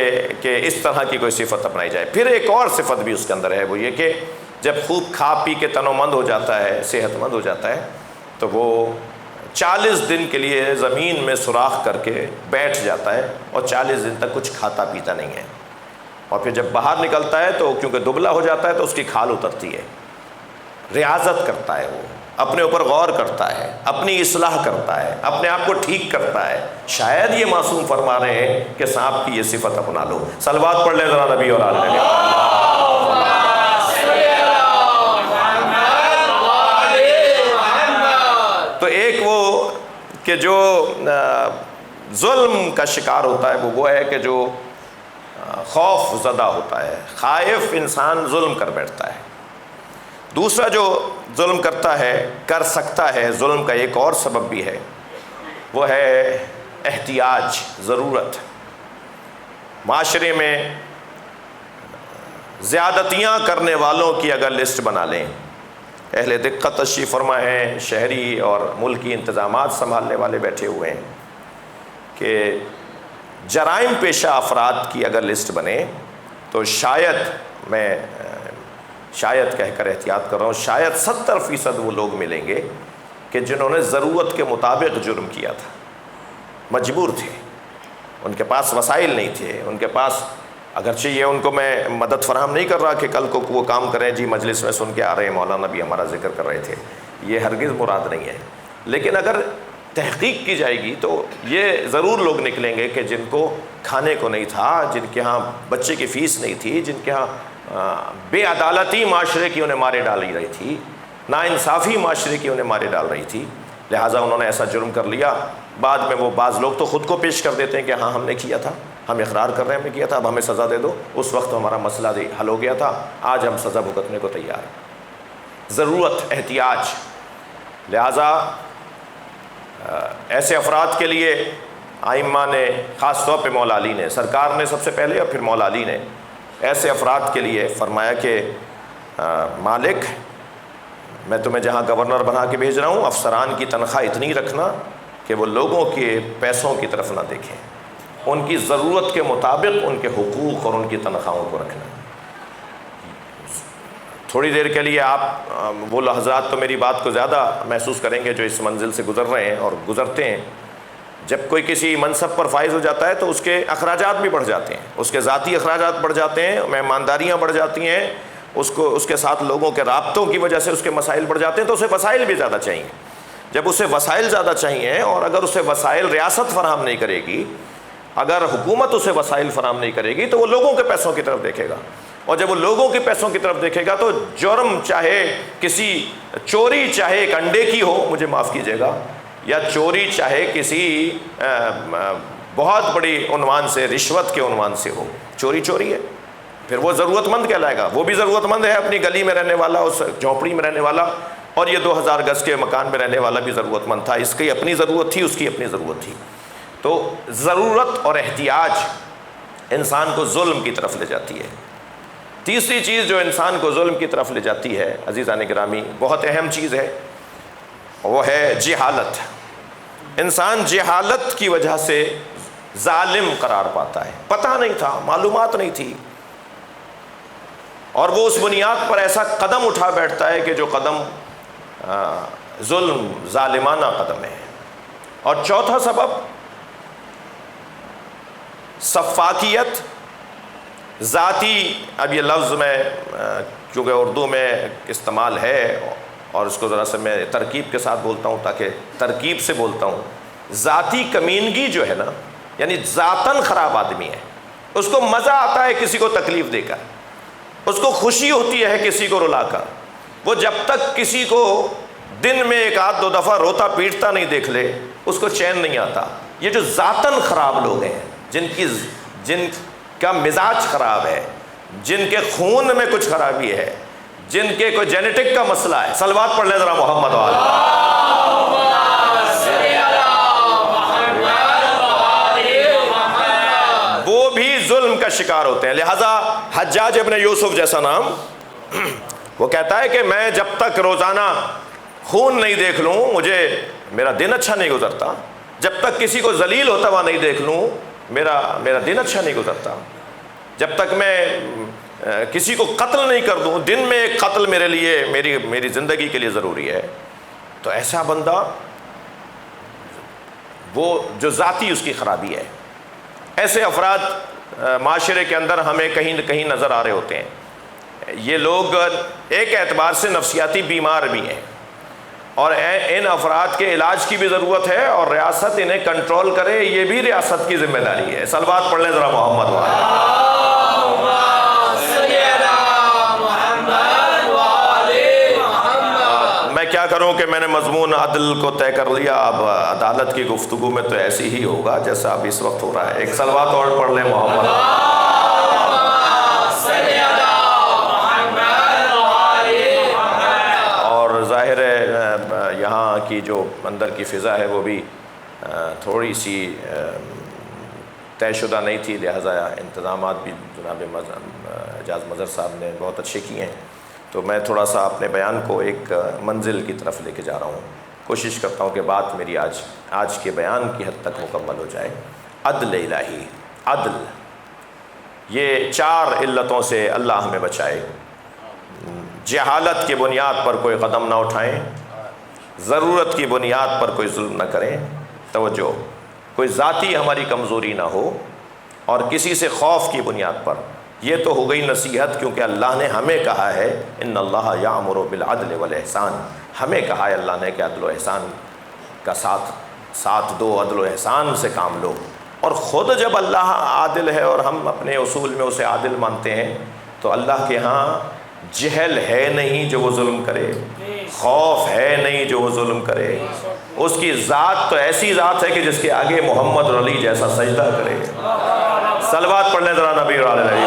کہ اس طرح کی کوئی صفت اپنائی جائے۔ پھر ایک اور صفت بھی اس کے اندر ہے، وہ یہ کہ جب خوب کھا پی کے تن و مند ہو جاتا ہے، صحت مند ہو جاتا ہے، تو وہ 40 دن کے لیے زمین میں سوراخ کر کے بیٹھ جاتا ہے اور 40 دن تک کچھ کھاتا پیتا نہیں ہے، اور پھر جب باہر نکلتا ہے تو کیونکہ دبلا ہو جاتا ہے تو اس کی کھال اترتی ہے۔ ریاضت کرتا ہے، وہ اپنے اوپر غور کرتا ہے، اپنی اصلاح کرتا ہے، اپنے آپ کو ٹھیک کرتا ہے۔ شاید یہ معصوم فرما رہے ہیں کہ سانپ کی یہ صفت اپنا لو۔ صلوات پڑھ لیں ذرا نبی اور آل نبی۔ تو ایک وہ کہ جو ظلم کا شکار ہوتا ہے وہ ہے کہ جو خوف زدہ ہوتا ہے، خائف انسان ظلم کر بیٹھتا ہے۔ دوسرا جو ظلم کرتا ہے، کر سکتا ہے، ظلم کا ایک اور سبب بھی ہے، وہ ہے احتیاج، ضرورت۔ معاشرے میں زیادتیاں کرنے والوں کی اگر لسٹ بنا لیں، اہل دقت تشریف فرما ہیں، شہری اور ملکی انتظامات سنبھالنے والے بیٹھے ہوئے ہیں، کہ جرائم پیشہ افراد کی اگر لسٹ بنے تو شاید کہہ کر احتیاط کر رہا ہوں، شاید 70% وہ لوگ ملیں گے کہ جنہوں نے ضرورت کے مطابق جرم کیا تھا، مجبور تھے، ان کے پاس وسائل نہیں تھے، ان کے پاس، اگرچہ یہ ان کو میں مدد فراہم نہیں کر رہا کہ کل کو وہ کام کریں، جی مجلس میں سن کے آ رہے ہیں، مولانا بھی ہمارا ذکر کر رہے تھے، یہ ہرگز مراد نہیں ہے، لیکن اگر تحقیق کی جائے گی تو یہ ضرور لوگ نکلیں گے کہ جن کو کھانے کو نہیں تھا، جن کے ہاں بچے کی فیس نہیں تھی، جن کے ہاں بے عدالتی معاشرے کی انہیں مارے ڈال رہی تھی، ناانصافی معاشرے کی انہیں مارے ڈال رہی تھی، لہٰذا انہوں نے ایسا جرم کر لیا۔ بعد میں وہ بعض لوگ تو خود کو پیش کر دیتے ہیں کہ ہاں ہم نے کیا تھا، ہم اقرار کر رہے ہیں ہم نے کیا تھا، اب ہمیں سزا دے دو، اس وقت ہمارا مسئلہ حل ہو گیا تھا، آج ہم سزا بھگتنے کو تیار ہیں۔ ضرورت، احتیاج، لہٰذا ایسے افراد کے لیے ائمہ نے، خاص طور پہ مولا علی نے، سرکار نے سب سے پہلے اور پھر مولا علی نے ایسے افراد کے لیے فرمایا کہ مالک، میں تمہیں جہاں گورنر بنا کے بھیج رہا ہوں، افسران کی تنخواہ اتنی رکھنا کہ وہ لوگوں کے پیسوں کی طرف نہ دیکھیں، ان کی ضرورت کے مطابق ان کے حقوق اور ان کی تنخواہوں کو رکھنا۔ تھوڑی دیر کے لیے آپ وہ حضرات تو میری بات کو زیادہ محسوس کریں گے جو اس منزل سے گزر رہے ہیں اور گزرتے ہیں، جب کوئی کسی منصب پر فائز ہو جاتا ہے تو اس کے اخراجات بھی بڑھ جاتے ہیں، اس کے ذاتی اخراجات بڑھ جاتے ہیں، مہمانداریاں بڑھ جاتی ہیں، اس کے ساتھ لوگوں کے رابطوں کی وجہ سے اس کے مسائل بڑھ جاتے ہیں، تو اسے وسائل بھی زیادہ چاہیے۔ جب اسے وسائل زیادہ چاہیے اور اگر اسے وسائل ریاست فراہم نہیں کرے گی، اگر حکومت اسے وسائل فراہم نہیں کرے گی تو وہ لوگوں کے پیسوں کی طرف دیکھے گا، اور جب وہ لوگوں کے پیسوں کی طرف دیکھے گا تو جرم چاہے کسی چوری چاہے ایک انڈے کی ہو، مجھے معاف کیجیے گا، یا چوری چاہے کسی بہت بڑی عنوان سے، رشوت کے عنوان سے ہو، چوری ہے، پھر وہ ضرورت مند کہلائے گا۔ وہ بھی ضرورت مند ہے، اپنی گلی میں رہنے والا، اس جھونپڑی میں رہنے والا، اور یہ 2000 گز کے مکان میں رہنے والا بھی ضرورت مند تھا، اس کی اپنی ضرورت تھی، اس کی اپنی ضرورت تھی۔ تو ضرورت اور احتیاج انسان کو ظلم کی طرف لے جاتی ہے۔ تیسری چیز جو انسان کو ظلم کی طرف لے جاتی ہے، عزیزان گرامی، بہت اہم چیز ہے، وہ ہے جہالت۔ انسان جہالت کی وجہ سے ظالم قرار پاتا ہے، پتہ نہیں تھا، معلومات نہیں تھی، اور وہ اس بنیاد پر ایسا قدم اٹھا بیٹھتا ہے کہ جو قدم ظلم، ظالمانہ قدم ہے۔ اور چوتھا سبب سفاکیت، ذاتی، اب یہ لفظ میں چونکہ اردو میں استعمال ہے اور اس کو ذرا سے میں ترکیب کے ساتھ بولتا ہوں تاکہ ترکیب سے بولتا ہوں، ذاتی کمینگی جو ہے نا، یعنی ذاتاً خراب آدمی ہے، اس کو مزہ آتا ہے کسی کو تکلیف دے کر، اس کو خوشی ہوتی ہے کسی کو رلا کر، وہ جب تک کسی کو دن میں 1-2 دفعہ روتا پیٹتا نہیں دیکھ لے اس کو چین نہیں آتا۔ یہ جو ذاتاً خراب لوگ ہیں، جن کا مزاج خراب ہے، جن کے خون میں کچھ خرابی ہے، جن کے کوئی جینیٹک کا مسئلہ ہے، صلوات پڑھ لیں ذرا محمد والے، وہ بھی ظلم کا شکار ہوتے ہیں۔ لہٰذا حجاج ابن یوسف جیسا نام، وہ کہتا ہے کہ میں جب تک روزانہ خون نہیں دیکھ لوں مجھے میرا دن اچھا نہیں گزرتا، جب تک کسی کو ذلیل ہوتا ہوا نہیں دیکھ لوں میرا دن اچھا نہیں گزرتا، جب تک میں کسی کو قتل نہیں کر دوں، دن میں ایک قتل میرے لیے میری زندگی کے لیے ضروری ہے، تو ایسا بندہ وہ جو ذاتی اس کی خرابی ہے. ایسے افراد معاشرے کے اندر ہمیں کہیں نہ کہیں نظر آ رہے ہوتے ہیں. یہ لوگ ایک اعتبار سے نفسیاتی بیمار بھی ہیں، اور ان افراد کے علاج کی بھی ضرورت ہے، اور ریاست انہیں کنٹرول کرے یہ بھی ریاست کی ذمہ داری ہے. صلوات پڑھ لیں ذرا محمد والے. میں کیا کروں کہ میں نے مضمون عدل کو طے کر لیا، اب عدالت کی گفتگو میں تو ایسی ہی ہوگا جیسا اب اس وقت ہو رہا ہے. ایک صلوات اور پڑھ لیں محمد. اور ظاہر ہے یہاں کی جو اندر کی فضا ہے وہ بھی تھوڑی سی طے شدہ نہیں تھی، لہٰذا انتظامات بھی جناب اعجاز مظہر صاحب نے بہت اچھے کیے ہیں. تو میں تھوڑا سا اپنے بیان کو ایک منزل کی طرف لے کے جا رہا ہوں. کوشش کرتا ہوں کہ بات میری آج کے بیان کی حد تک مکمل ہو جائے. عدل الہی، عدل، یہ 4 علتوں سے اللہ ہمیں بچائے. جہالت کی بنیاد پر کوئی قدم نہ اٹھائیں، ضرورت کی بنیاد پر کوئی ظلم نہ کریں، توجہ، کوئی ذاتی ہماری کمزوری نہ ہو، اور کسی سے خوف کی بنیاد پر. یہ تو ہو گئی نصیحت، کیونکہ اللہ نے ہمیں کہا ہے ان اللہ یامر بالعدل والاحسان. ہمیں کہا ہے اللہ نے کہ عدل و احسان کا ساتھ دو، عدل و احسان سے کام لو. اور خود جب اللہ عادل ہے اور ہم اپنے اصول میں اسے عادل مانتے ہیں، تو اللہ کے ہاں جہل ہے نہیں جو وہ ظلم کرے، خوف ہے نہیں جو وہ ظلم کرے. اس کی ذات تو ایسی ذات ہے کہ جس کے آگے محمد اور علی جیسا سجدہ کرے. صلوات پڑھ لیں ذرا نبی اور آل نبی.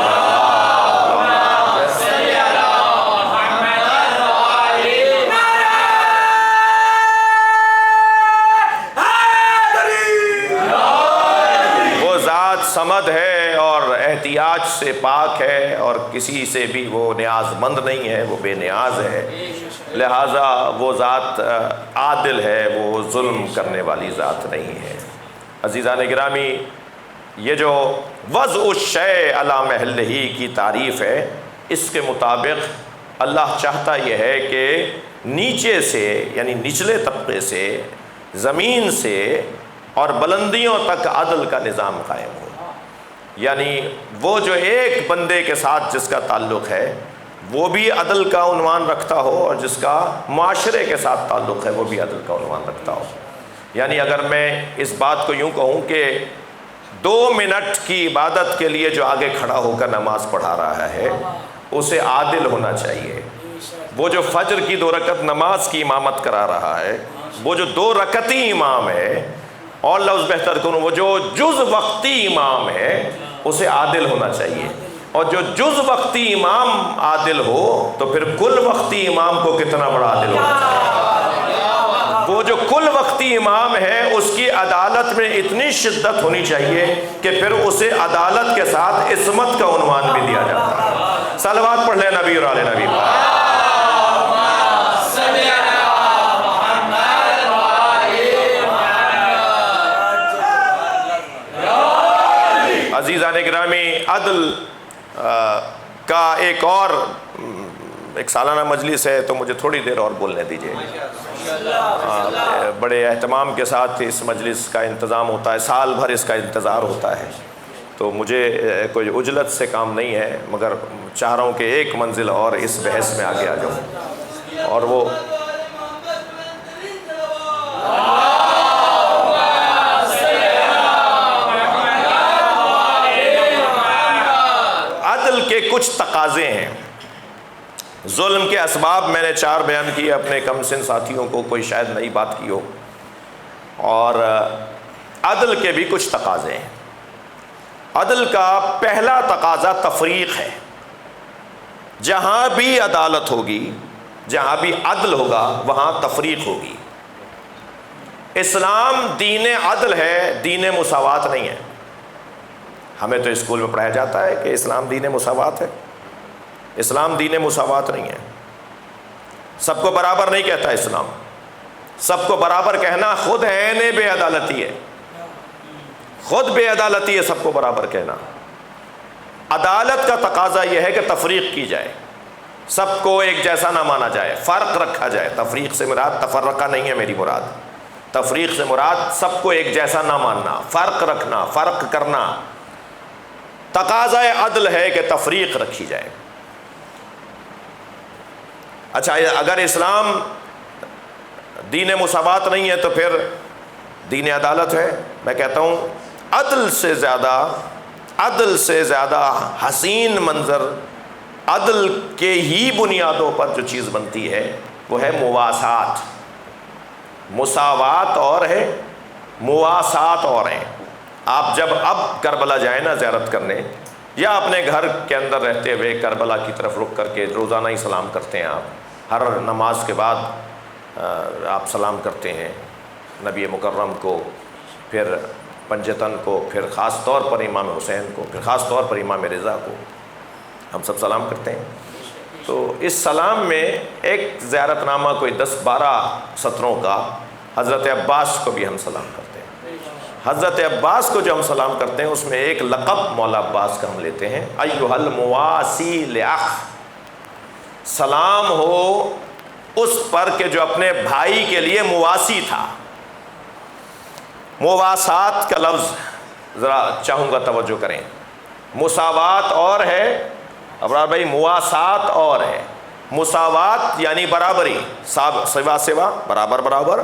وہ ذات صمد ہے اور احتیاج سے پاک ہے، اور کسی سے بھی وہ نیاز مند نہیں ہے، وہ بے نیاز ہے. لہٰذا وہ ذات عادل ہے، وہ ظلم کرنے والی ذات نہیں ہے. عزیزان گرامی، یہ جو وضع الشیء علی محلہ کی تعریف ہے، اس کے مطابق اللہ چاہتا یہ ہے کہ نیچے سے، یعنی نچلے طبقے سے، زمین سے اور بلندیوں تک عدل کا نظام قائم ہو. یعنی وہ جو ایک بندے کے ساتھ جس کا تعلق ہے وہ بھی عدل کا عنوان رکھتا ہو، اور جس کا معاشرے کے ساتھ تعلق ہے وہ بھی عدل کا عنوان رکھتا ہو. یعنی اگر میں اس بات کو یوں کہوں کہ 2 منٹ کی عبادت کے لیے جو آگے کھڑا ہو کر نماز پڑھا رہا ہے اسے عادل ہونا چاہیے. وہ جو فجر کی 2 رکعت نماز کی امامت کرا رہا ہے، وہ جو 2 رکعتی امام ہے، اور لفظ بہتر کروں وہ جو جز وقتی امام ہے، اسے عادل ہونا چاہیے. اور جو جز وقتی امام عادل ہو تو پھر کل وقتی امام کو کتنا بڑا عادل ہونا چاہیے. وہ جو کل وقتی امام ہے اس کی عدالت میں اتنی شدت ہونی چاہیے کہ پھر اسے عدالت کے ساتھ عصمت کا عنوان بھی دیا جاتا ہے. صلوات پڑھ لیں نبی اور آل نبی پر. عزیزان گرامی، عدل کا ایک سالانہ مجلس ہے تو مجھے تھوڑی دیر اور بولنے دیجیے. بڑے اہتمام کے ساتھ اس مجلس کا انتظام ہوتا ہے، سال بھر اس کا انتظار ہوتا ہے، تو مجھے کوئی عجلت سے کام نہیں ہے، مگر چاہ رہا ہوں کہ ایک منزل اور اس بحث میں آگے آ جاؤں. اور وہ عدل کے کچھ تقاضے ہیں. ظلم کے اسباب میں نے 4 بیان کیے اپنے کم سن ساتھیوں کو، کوئی شاید نئی بات کی ہو. اور عدل کے بھی کچھ تقاضے ہیں. عدل کا پہلا تقاضا تفریق ہے. جہاں بھی عدالت ہوگی، جہاں بھی عدل ہوگا وہاں تفریق ہوگی. اسلام دین عدل ہے، دین مساوات نہیں ہے. ہمیں تو اسکول میں پڑھایا جاتا ہے کہ اسلام دین مساوات ہے. اسلام دین مساوات نہیں ہے. سب کو برابر نہیں کہتا اسلام. سب کو برابر کہنا خود عین بے عدالتی ہے. خود بے عدالتی ہے سب کو برابر کہنا. عدالت کا تقاضا یہ ہے کہ تفریق کی جائے، سب کو ایک جیسا نہ مانا جائے، فرق رکھا جائے۔ تفریق سے مراد تفرقہ نہیں ہے، میری مراد تفریق سے مراد سب کو ایک جیسا نہ ماننا، فرق رکھنا، فرق کرنا۔ تقاضا عدل ہے کہ تفریق رکھی جائے۔ اچھا، اگر اسلام دین مساوات نہیں ہے تو پھر دین عدالت ہے۔ میں کہتا ہوں عدل سے زیادہ حسین منظر، عدل کے ہی بنیادوں پر جو چیز بنتی ہے وہ ہے مواسات۔ مساوات اور ہے، مواسات اور ہیں۔ آپ جب اب کربلا جائیں نا زیارت کرنے، یا اپنے گھر کے اندر رہتے ہوئے کربلا کی طرف رخ کر کے روزانہ ہی سلام کرتے ہیں، آپ ہر نماز کے بعد آپ سلام کرتے ہیں نبی مکرم کو، پھر پنجتن کو، پھر خاص طور پر امام حسین کو، پھر خاص طور پر امام رضا کو ہم سب سلام کرتے ہیں۔ تو اس سلام میں ایک زیارت نامہ کوئی 10-12 سطروں کا حضرت عباس کو بھی ہم سلام کرتے ہیں۔ حضرت عباس کو جو ہم سلام کرتے ہیں اس میں ایک لقب مولا عباس کا ہم لیتے ہیں، ایھا المواسی لأخ، سلام ہو اس پر کہ جو اپنے بھائی کے لیے مواسی تھا۔ مواسات کا لفظ ذرا چاہوں گا توجہ کریں، مساوات اور ہے ابرار بھائی، مواسات اور ہے۔ مساوات یعنی برابری، سوا سوا، برابر برابر،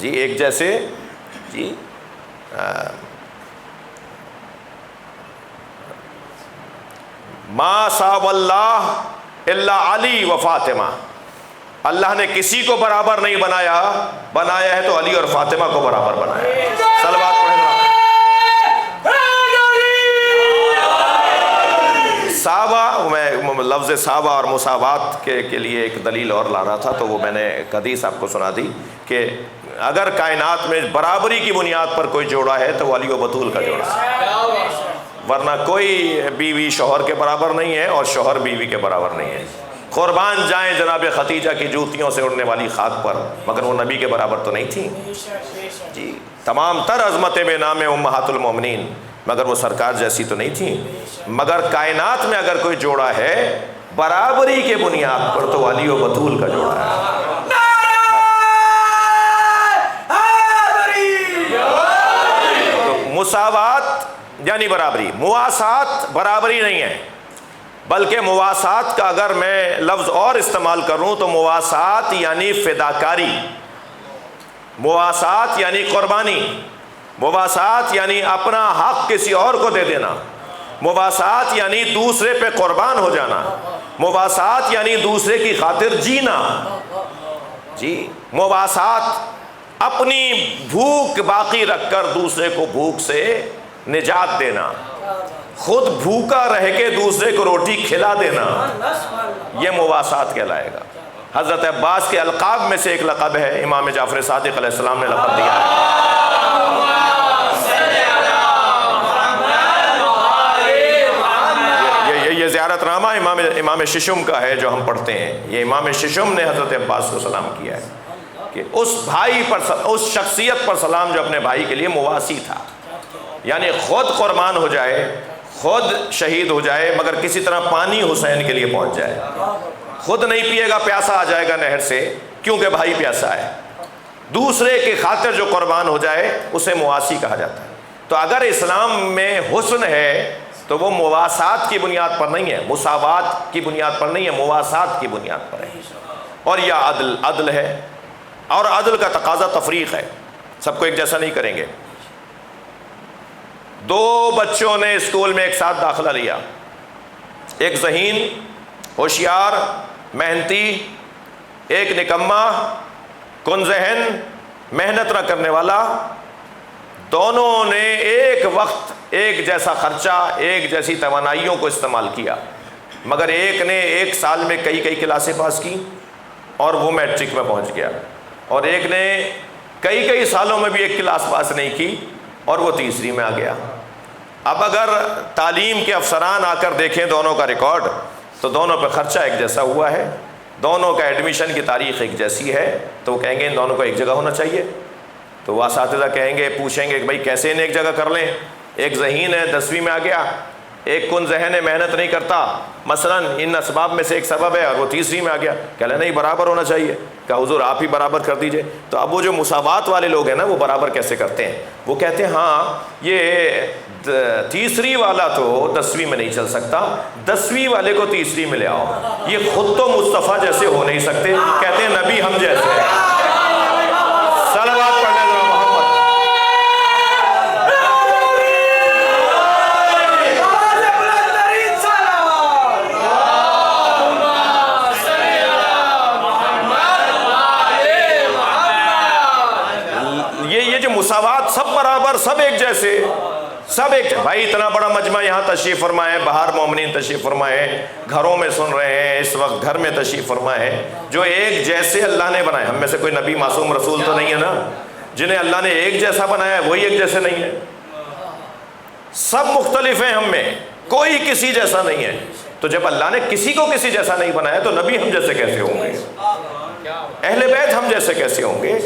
جی ایک جیسے، جی ما ساو اللہ الا علی و فاطمہ، اللہ نے کسی کو برابر نہیں بنایا ہے تو علی اور فاطمہ کو برابر بنایا ہے۔ صلوات پڑھنا۔ ساوا، میں لفظ ساوا اور مساوات کے لیے ایک دلیل اور لا رہا تھا، تو وہ میں نے ایک حدیث آپ کو سنا دی کہ اگر کائنات میں برابری کی بنیاد پر کوئی جوڑا ہے تو وہ علی و بطول کا جوڑا ہے، ورنہ کوئی بیوی شوہر کے برابر نہیں ہے اور شوہر بیوی کے برابر نہیں ہے۔ قربان جائیں جناب خدیجہ کی جوتیوں سے اڑنے والی خاک پر، مگر وہ نبی کے برابر تو نہیں تھی۔ جی تمام تر عظمتیں بے نام امہات المومنین، مگر وہ سرکار جیسی تو نہیں تھی۔ مگر کائنات میں اگر کوئی جوڑا ہے برابری کے بنیاد پر تو علی و بطول کا جوڑا ہے۔ تو مساوات یعنی برابری، مواسات برابری نہیں ہے، بلکہ مواسات کا اگر میں لفظ اور استعمال کروں تو مواسات یعنی فداکاری، مواسات یعنی قربانی، مواسات یعنی اپنا حق کسی اور کو دے دینا، مواسات یعنی دوسرے پہ قربان ہو جانا، مواسات یعنی دوسرے کی خاطر جینا۔ جی مواسات اپنی بھوک باقی رکھ کر دوسرے کو بھوک سے نجات دینا، خود بھوکا رہ کے دوسرے کو روٹی کھلا دینا، یہ مواسات کہلائے گا۔ حضرت عباس کے القاب میں سے ایک لقب ہے، امام جعفر صادق علیہ السلام نے لقب دیا ہے۔ یہ زیارت نامہ امام ششم کا ہے جو ہم پڑھتے ہیں، یہ امام ششم نے حضرت عباس کو سلام کیا ہے کہ اس بھائی پر، اس شخصیت پر سلام جو اپنے بھائی کے لیے مواسی تھا، یعنی خود قربان ہو جائے، خود شہید ہو جائے، مگر کسی طرح پانی حسین کے لیے پہنچ جائے، خود نہیں پیے گا، پیاسا آ جائے گا نہر سے کیونکہ بھائی پیاسا ہے، دوسرے کی خاطر جو قربان ہو جائے اسے مواسی کہا جاتا ہے۔ تو اگر اسلام میں حسن ہے تو وہ مواسات کی بنیاد پر نہیں ہے، مساوات کی بنیاد پر نہیں ہے، مواسات کی بنیاد پر ہے۔ اور یہ عدل ہے، اور عدل کا تقاضا تفریق ہے، سب کو ایک جیسا نہیں کریں گے۔ دو بچوں نے اسکول میں ایک ساتھ داخلہ لیا، ایک ذہین ہوشیار محنتی، ایک نکما کن ذہن محنت نہ کرنے والا۔ دونوں نے ایک وقت ایک جیسا خرچہ، ایک جیسی توانائیوں کو استعمال کیا، مگر ایک نے ایک سال میں کئی کلاسیں پاس کی اور وہ میٹرک میں پہنچ گیا، اور ایک نے کئی سالوں میں بھی ایک کلاس پاس نہیں کی اور وہ تیسری میں آ گیا۔ اب اگر تعلیم کے افسران آ کر دیکھیں دونوں کا ریکارڈ تو دونوں پہ خرچہ ایک جیسا ہوا ہے، دونوں کا ایڈمیشن کی تاریخ ایک جیسی ہے، تو وہ کہیں گے ان دونوں کو ایک جگہ ہونا چاہیے۔ تو وہ اساتذہ کہیں گے، پوچھیں گے کہ بھائی کیسے انہیں ایک جگہ کر لیں، ایک ذہین ہے 10ویں میں آ گیا ایک کن ذہن محنت نہیں کرتا، مثلا ان اسباب میں سے ایک سبب ہے اور وہ تیسری میں آ گیا، کہہ لیں نہیں برابر ہونا چاہیے، کہا حضور آپ ہی برابر کر دیجئے۔ تو اب وہ جو مساوات والے لوگ ہیں نا وہ برابر کیسے کرتے ہیں؟ وہ کہتے ہیں ہاں یہ تیسری والا تو 10ویں میں نہیں چل سکتا، 10ویں والے کو تیسری میں لے آؤ، یہ خود تو مصطفیٰ جیسے ہو نہیں سکتے، کہتے ہیں نبی ہم جیسے ہیں۔ صلوات پڑھنے ذرا محمد۔ یہ جو مساوات، سب برابر، سب ایک جیسے، سب ایک بھائی اتنا بڑا مجمع یہاں تشریف فرمائے، بہار مومنین تشریف فرمائے، گھروں میں سن رہے ہیں اس وقت، گھر میں تشریف فرمائے، جو ایک جیسے اللہ نے بنائے، ہم میں سے کوئی نبی معصوم رسول تو نہیں ہے نا، جنہیں اللہ نے ایک جیسا بنایا ہے وہی ایک جیسے نہیں ہے، سب مختلف ہیں ہم میں، کوئی کسی جیسا نہیں ہے۔ تو جب اللہ نے کسی کو کسی جیسا نہیں بنایا تو نبی ہم جیسے کیسے ہوں گے؟ اہل بیت ہم جیسے کیسے ہوں گے؟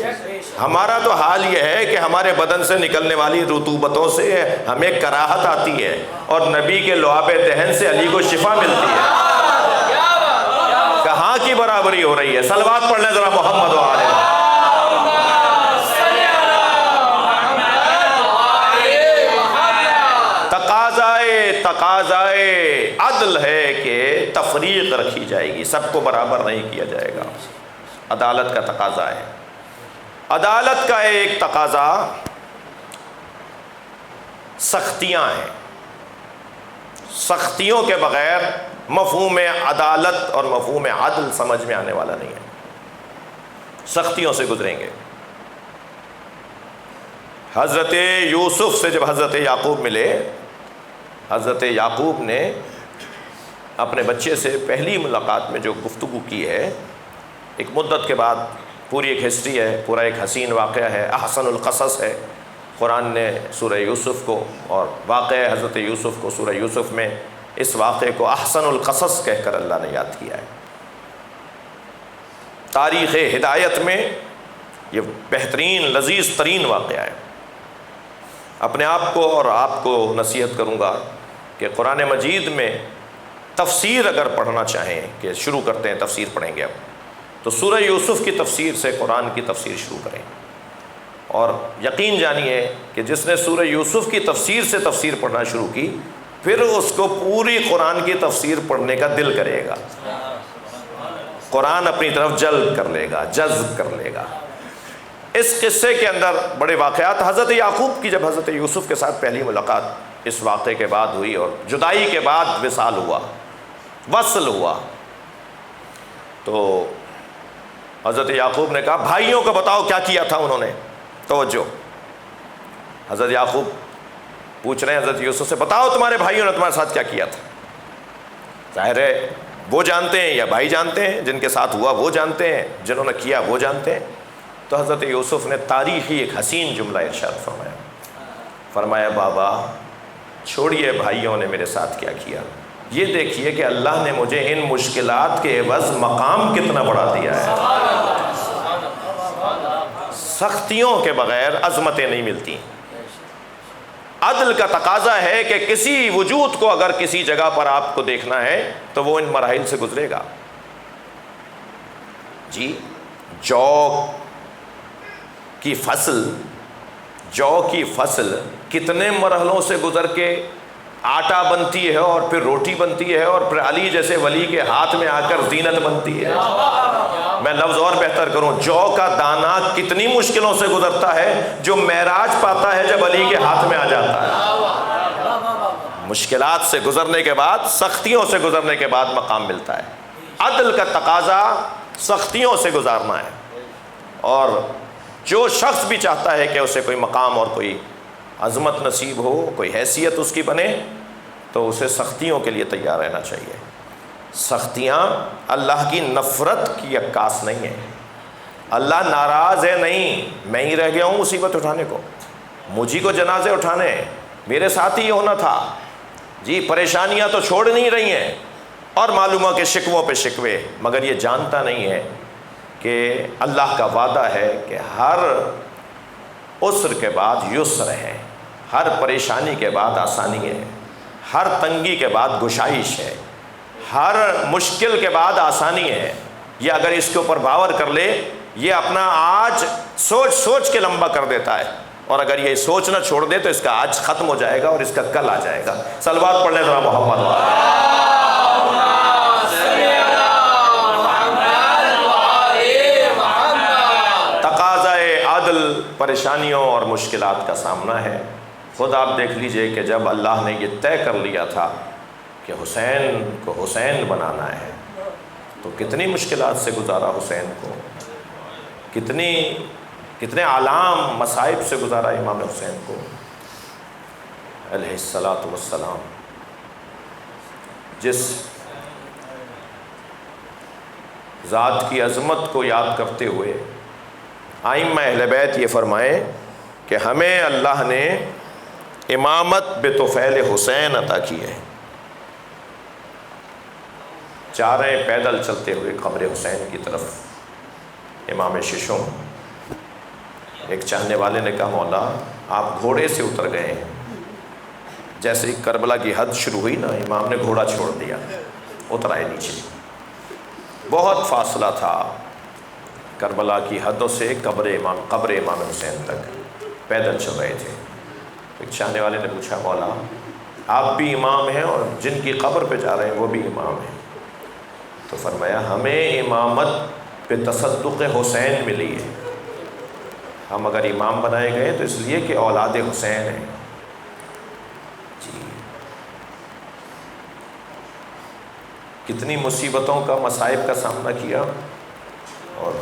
ہمارا تو حال یہ ہے کہ ہمارے بدن سے نکلنے والی رطوبتوں سے ہمیں کراہت آتی ہے، اور نبی کے لعاب دہن سے علی کو شفا ملتی ہے۔ کہاں کی برابری ہو رہی ہے؟ صلوات پڑھ لیں ذرا محمد و آلہ۔ تقاضائے عدل ہے کہ تفریق رکھی جائے گی، سب کو برابر نہیں کیا جائے گا، عدالت کا تقاضا ہے۔ عدالت کا ایک تقاضا سختیاں ہیں، سختیوں کے بغیر مفہوم عدالت اور مفہوم عدل سمجھ میں آنے والا نہیں ہے، سختیوں سے گزریں گے۔ حضرت یوسف سے جب حضرت یعقوب ملے، حضرت یعقوب نے اپنے بچے سے پہلی ملاقات میں جو گفتگو کی ہے، ایک مدت کے بعد، پوری ایک ہسٹری ہے، پورا ایک حسین واقعہ ہے، احسن القصص ہے، قرآن نے سورہ یوسف کو اور واقعہ حضرت یوسف کو سورہ یوسف میں اس واقعے کو احسن القصص کہہ کر اللہ نے یاد کیا ہے۔ تاریخ ہدایت میں یہ بہترین لذیذ ترین واقعہ ہے۔ اپنے آپ کو اور آپ کو نصیحت کروں گا کہ قرآن مجید میں تفسیر اگر پڑھنا چاہیں، کہ شروع کرتے ہیں تفسیر پڑھیں گے اب، تو سورہ یوسف کی تفسیر سے قرآن کی تفسیر شروع کریں، اور یقین جانیے کہ جس نے سورہ یوسف کی تفسیر سے تفسیر پڑھنا شروع کی، پھر اس کو پوری قرآن کی تفسیر پڑھنے کا دل کرے گا، قرآن اپنی طرف جلب کر لے گا، جذب کر لے گا۔ اس قصے کے اندر بڑے واقعات، حضرت یعقوب کی جب حضرت یوسف کے ساتھ پہلی ملاقات اس واقعے کے بعد ہوئی اور جدائی کے بعد وصال ہوا، وصل ہوا، تو حضرت یعقوب نے کہا بھائیوں کو بتاؤ کیا کیا تھا انہوں نے۔ توجہ، حضرت یعقوب پوچھ رہے ہیں حضرت یوسف سے، بتاؤ تمہارے بھائیوں نے تمہارے ساتھ کیا کیا تھا۔ ظاہر ہے وہ جانتے ہیں یا بھائی جانتے ہیں، جن کے ساتھ ہوا وہ جانتے ہیں، جنہوں نے کیا وہ جانتے ہیں۔ تو حضرت یوسف نے تاریخی ایک حسین جملہ ارشاد فرمایا، فرمایا بابا چھوڑیے بھائیوں نے میرے ساتھ کیا کیا، یہ دیکھیے کہ اللہ نے مجھے ان مشکلات کے عوض مقام کتنا بڑھا دیا ہے۔ سختیوں کے بغیر عظمتیں نہیں ملتی۔ عدل کا تقاضا ہے کہ کسی وجود کو اگر کسی جگہ پر آپ کو دیکھنا ہے تو وہ ان مراحل سے گزرے گا۔ جی، جو کی فصل کتنے مرحلوں سے گزر کے آٹا بنتی ہے اور پھر روٹی بنتی ہے اور پھر علی جیسے ولی کے ہاتھ میں آ کر زینت بنتی ہے۔ میں لفظ اور بہتر کروں، جو کا دانہ کتنی مشکلوں سے گزرتا ہے جو معراج پاتا ہے جب علی کے ہاتھ میں آ جاتا ہے۔ مشکلات سے گزرنے کے بعد، سختیوں سے گزرنے کے بعد مقام ملتا ہے۔ عدل کا تقاضا سختیوں سے گزارنا ہے، اور جو شخص بھی چاہتا ہے کہ اسے کوئی مقام اور کوئی عظمت نصیب ہو، کوئی حیثیت اس کی بنے، تو اسے سختیوں کے لیے تیار رہنا چاہیے۔ سختیاں اللہ کی نفرت کی عکاس نہیں ہیں۔ اللہ ناراض ہے نہیں، میں ہی رہ گیا ہوں مصیبت اٹھانے کو، مجھے کو جنازے اٹھانے ہیں، میرے ساتھ ہی یہ ہونا تھا جی، پریشانیاں تو چھوڑ نہیں رہی ہیں، اور معلوم ہے کہ شکووں پہ شکوے، مگر یہ جانتا نہیں ہے کہ اللہ کا وعدہ ہے کہ ہر عسر کے بعد یسر ہے، ہر پریشانی کے بعد آسانی ہے، ہر تنگی کے بعد گشائش ہے، ہر مشکل کے بعد آسانی ہے۔ یہ اگر اس کے اوپر باور کر لے، یہ اپنا آج سوچ سوچ کے لمبا کر دیتا ہے، اور اگر یہ سوچنا چھوڑ دے تو اس کا آج ختم ہو جائے گا اور اس کا کل آ جائے گا۔ صلوات پڑھ لیں ذرا محمد تقاضائے عدل پریشانیوں اور مشکلات کا سامنا ہے۔ خود آپ دیکھ لیجئے کہ جب اللہ نے یہ طے کر لیا تھا کہ حسین کو حسین بنانا ہے تو کتنی مشکلات سے گزارا حسین کو، کتنے آلام مصائب سے گزارا امام حسین کو علیہ الصلاۃ والسلام۔ جس ذات کی عظمت کو یاد کرتے ہوئے ائمہ اہل بیت یہ فرمائیں کہ ہمیں اللہ نے امامت بطفیل حسین عطا کی ہے۔ جا رہے ہیں پیدل چلتے ہوئے قبر حسین کی طرف امام ششم، ایک چاہنے والے نے کہا مولا آپ گھوڑے سے اتر گئے ہیں۔ جیسے ہی کربلا کی حد شروع ہوئی نا، امام نے گھوڑا چھوڑ دیا، اتر آئے نیچے۔ بہت فاصلہ تھا کربلا کی حدوں سے قبر امام حسین تک، پیدل چل رہے تھے۔ ایک چاہنے والے نے پوچھا مولا آپ بھی امام ہیں اور جن کی قبر پہ جا رہے ہیں وہ بھی امام ہیں؟ تو فرمایا ہمیں امامت پہ تصدق حسین ملی ہے، ہم اگر امام بنائے گئے تو اس لیے کہ اولاد حسین ہیں۔ جی کتنی مصیبتوں کا مصائب کا سامنا کیا، اور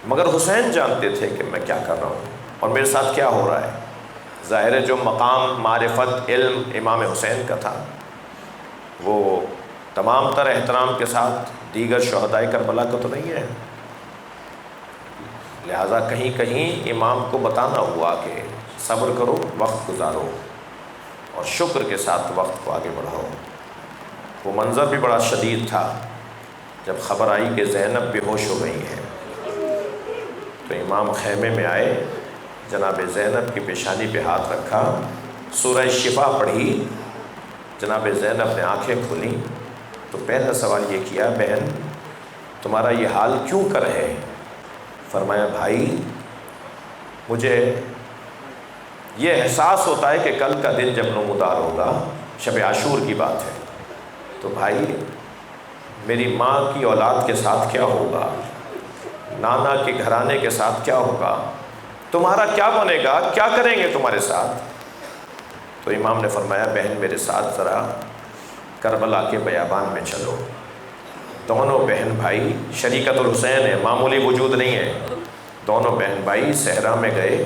مگر حسین جانتے تھے کہ میں کیا کر رہا ہوں اور میرے ساتھ کیا ہو رہا ہے۔ ظاہر ہے جو مقام معرفت علم امام حسین کا تھا وہ تمام تر احترام کے ساتھ دیگر شہدائے کربلا کا تو نہیں ہے، لہٰذا کہیں کہیں امام کو بتانا ہوا کہ صبر کرو، وقت گزارو اور شکر کے ساتھ وقت کو آگے بڑھاؤ۔ وہ منظر بھی بڑا شدید تھا جب خبر آئی کہ زینب بے ہوش ہو گئی ہے، تو امام خیمے میں آئے، جناب زینب کی پیشانی پہ ہاتھ رکھا، سورہ شفا پڑھی، جناب زینب نے آنکھیں کھولیں تو پہلا سوال یہ کیا بہن تمہارا یہ حال کیوں کر ہے؟ فرمایا بھائی مجھے یہ احساس ہوتا ہے کہ کل کا دن جب نمودار ہوگا، شب عاشور کی بات ہے، تو بھائی میری ماں کی اولاد کے ساتھ کیا ہوگا، نانا کے گھرانے کے ساتھ کیا ہوگا، تمہارا کیا بنے گا، کیا کریں گے تمہارے ساتھ؟ تو امام نے فرمایا بہن میرے ساتھ ذرا کربلا کے بیابان میں چلو۔ دونوں بہن بھائی، شریکت الحسین ہے، معمولی وجود نہیں ہے، دونوں بہن بھائی صحرا میں گئے۔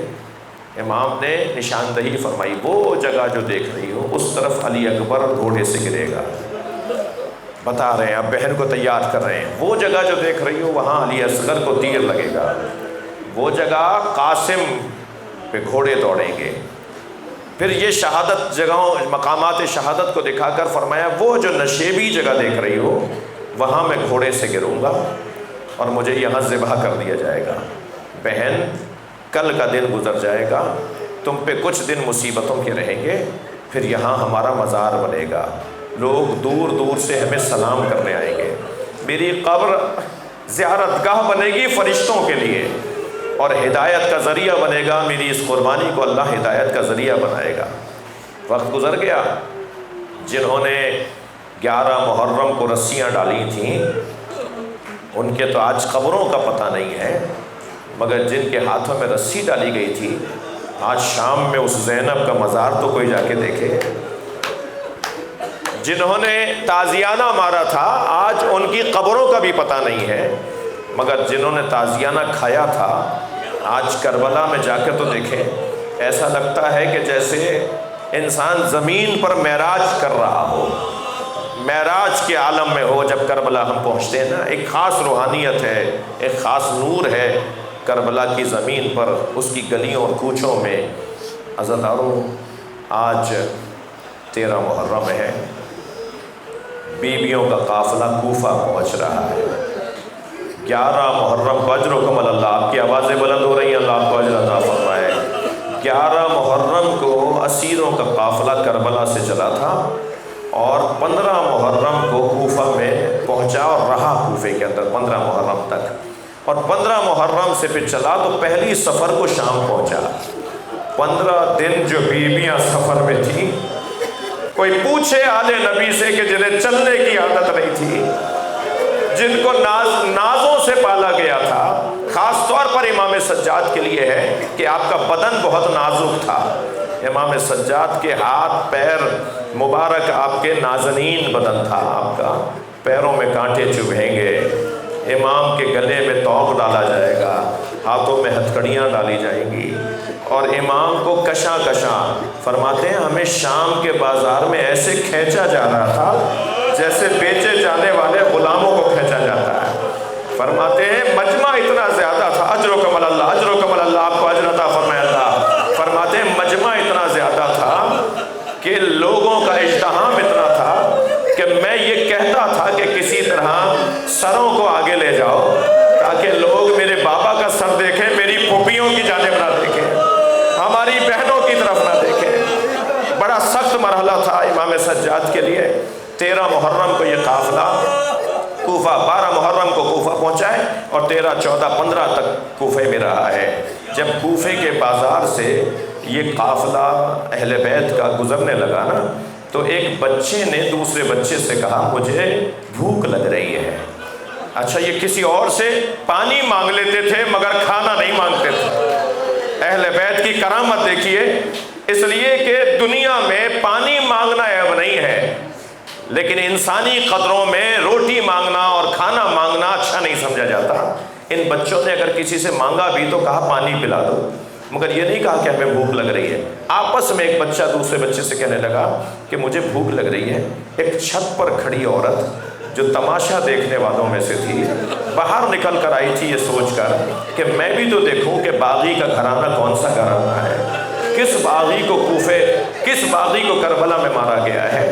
امام نے نشاندہی فرمائی وہ جگہ جو دیکھ رہی ہو اس طرف علی اکبر گھوڑے سے گرے گا، بتا رہے ہیں اب بہن کو تیار کر رہے ہیں، وہ جگہ جو دیکھ رہی ہو وہاں علی اصغر کو تیر لگے گا، وہ جگہ قاسم پہ گھوڑے دوڑیں گے۔ پھر یہ شہادت جگہوں مقامات شہادت کو دکھا کر فرمایا وہ جو نشیبی جگہ دیکھ رہی ہو وہاں میں گھوڑے سے گروں گا اور مجھے یہاں ذبح کر دیا جائے گا۔ بہن کل کا دن گزر جائے گا، تم پہ کچھ دن مصیبتوں کے رہیں گے، پھر یہاں ہمارا مزار بنے گا، لوگ دور دور سے ہمیں سلام کرنے آئیں گے، میری قبر زیارت گاہ بنے گی فرشتوں کے لیے اور ہدایت کا ذریعہ بنے گا، میری اس قربانی کو اللہ ہدایت کا ذریعہ بنائے گا۔ وقت گزر گیا، جنہوں نے 11 محرم کو رسیاں ڈالی تھیں ان کے تو آج قبروں کا پتہ نہیں ہے، مگر جن کے ہاتھوں میں رسی ڈالی گئی تھی آج شام میں اس زینب کا مزار تو کوئی جا کے دیکھے۔ جنہوں نے تازیانہ مارا تھا آج ان کی قبروں کا بھی پتہ نہیں ہے، مگر جنہوں نے تازیانہ کھایا تھا آج کربلا میں جا کے تو دیکھیں، ایسا لگتا ہے کہ جیسے انسان زمین پر معراج کر رہا ہو، معراج کے عالم میں ہو۔ جب کربلا ہم پہنچتے ہیں نا، ایک خاص روحانیت ہے، ایک خاص نور ہے کربلا کی زمین پر، اس کی گلیوں اور کوچوں میں۔ عزاداروں آج 13 محرم ہے، بیویوں کا قافلہ کوفہ پہنچ رہا ہے۔ 11 محرم کو اجر و کمل، اللہ آپ کی آوازیں بلند ہو رہی ہیں، اللہ آپ کو اجر عطا فرمائے۔ 11 محرم کو اسیروں کا قافلہ کربلا سے چلا تھا، اور 15 محرم کو کوفہ میں پہنچا اور رہا کوفے کے اندر 15 محرم تک، اور 15 محرم سے پھر چلا تو پہلی سفر کو شام پہنچا۔ 15 دن جو بیویاں سفر میں تھیں، کوئی پوچھے آل نبی سے کہ جنہیں چلنے کی عادت نہیں تھی، جن کو نازوں سے پالا گیا تھا، خاص طور پر امام سجاد کے لیے ہے کہ آپ کا بدن بہت نازک تھا۔ امام سجاد کے ہاتھ پیر مبارک آپ کے نازنین بدن تھا، آپ کا پیروں میں کانٹے چبھیں گے، امام کے گلے میں توق ڈالا جائے گا، ہاتھوں میں ہتھکڑیاں ڈالی جائیں گی، اور امام کو کشاں کشاں، فرماتے ہیں ہمیں شام کے بازار میں ایسے کھینچا جا رہا تھا جیسے بیچے جانے والے غلاموں کو کھینچا جاتا ہے۔ فرماتے ہیں مجمع اتنا زیادہ تھا، اجرکم اللہ، اجرکم اللہ، آپ کو اجر عطا فرمائے اللہ۔ فرماتے ہیں مجمع اتنا زیادہ تھا کہ لوگوں کا ازدحام اتنا تھا کہ میں یہ کہتا تھا کہ کسی طرح سروں کو آگے لے جاؤ تاکہ لوگ میرے بابا کا سر دیکھیں، میری پھوپھیوں کی جانب نہ دیکھیں، ہماری بہنوں کی طرف نہ دیکھیں۔ بڑا سخت مرحلہ تھا امام سجاد کے لیے۔ 13 محرم کو یہ قافلہ کوفہ، 12 محرم کو کوفہ پہنچا ہے اور 13، 14، 15 تک کوفے میں رہا ہے۔ جب کوفے کے بازار سے یہ قافلہ اہل بیت کا گزرنے لگا نا، تو ایک بچے نے دوسرے بچے سے کہا مجھے بھوک لگ رہی ہے۔ اچھا، یہ کسی اور سے پانی مانگ لیتے تھے مگر کھانا نہیں مانگتے تھے۔ اہل بیت کی کرامت دیکھیے، اس لیے کہ دنیا میں پانی مانگنا عیب نہیں ہے، لیکن انسانی قدروں میں روٹی مانگنا اور کھانا مانگنا اچھا نہیں سمجھا جاتا۔ ان بچوں نے اگر کسی سے مانگا بھی تو کہا پانی پلا دو، مگر یہ نہیں کہا کہ ہمیں بھوک لگ رہی ہے۔ آپس میں ایک بچہ دوسرے بچے سے کہنے لگا کہ مجھے بھوک لگ رہی ہے۔ ایک چھت پر کھڑی عورت جو تماشا دیکھنے والوں میں سے تھی، باہر نکل کر آئی تھی یہ سوچ کر کہ میں بھی تو دیکھوں کہ باغی کا گھرانہ کون سا گھرانہ ہے، کس باغی کو کوفے، کس باغی کو کربلا میں مارا گیا ہے۔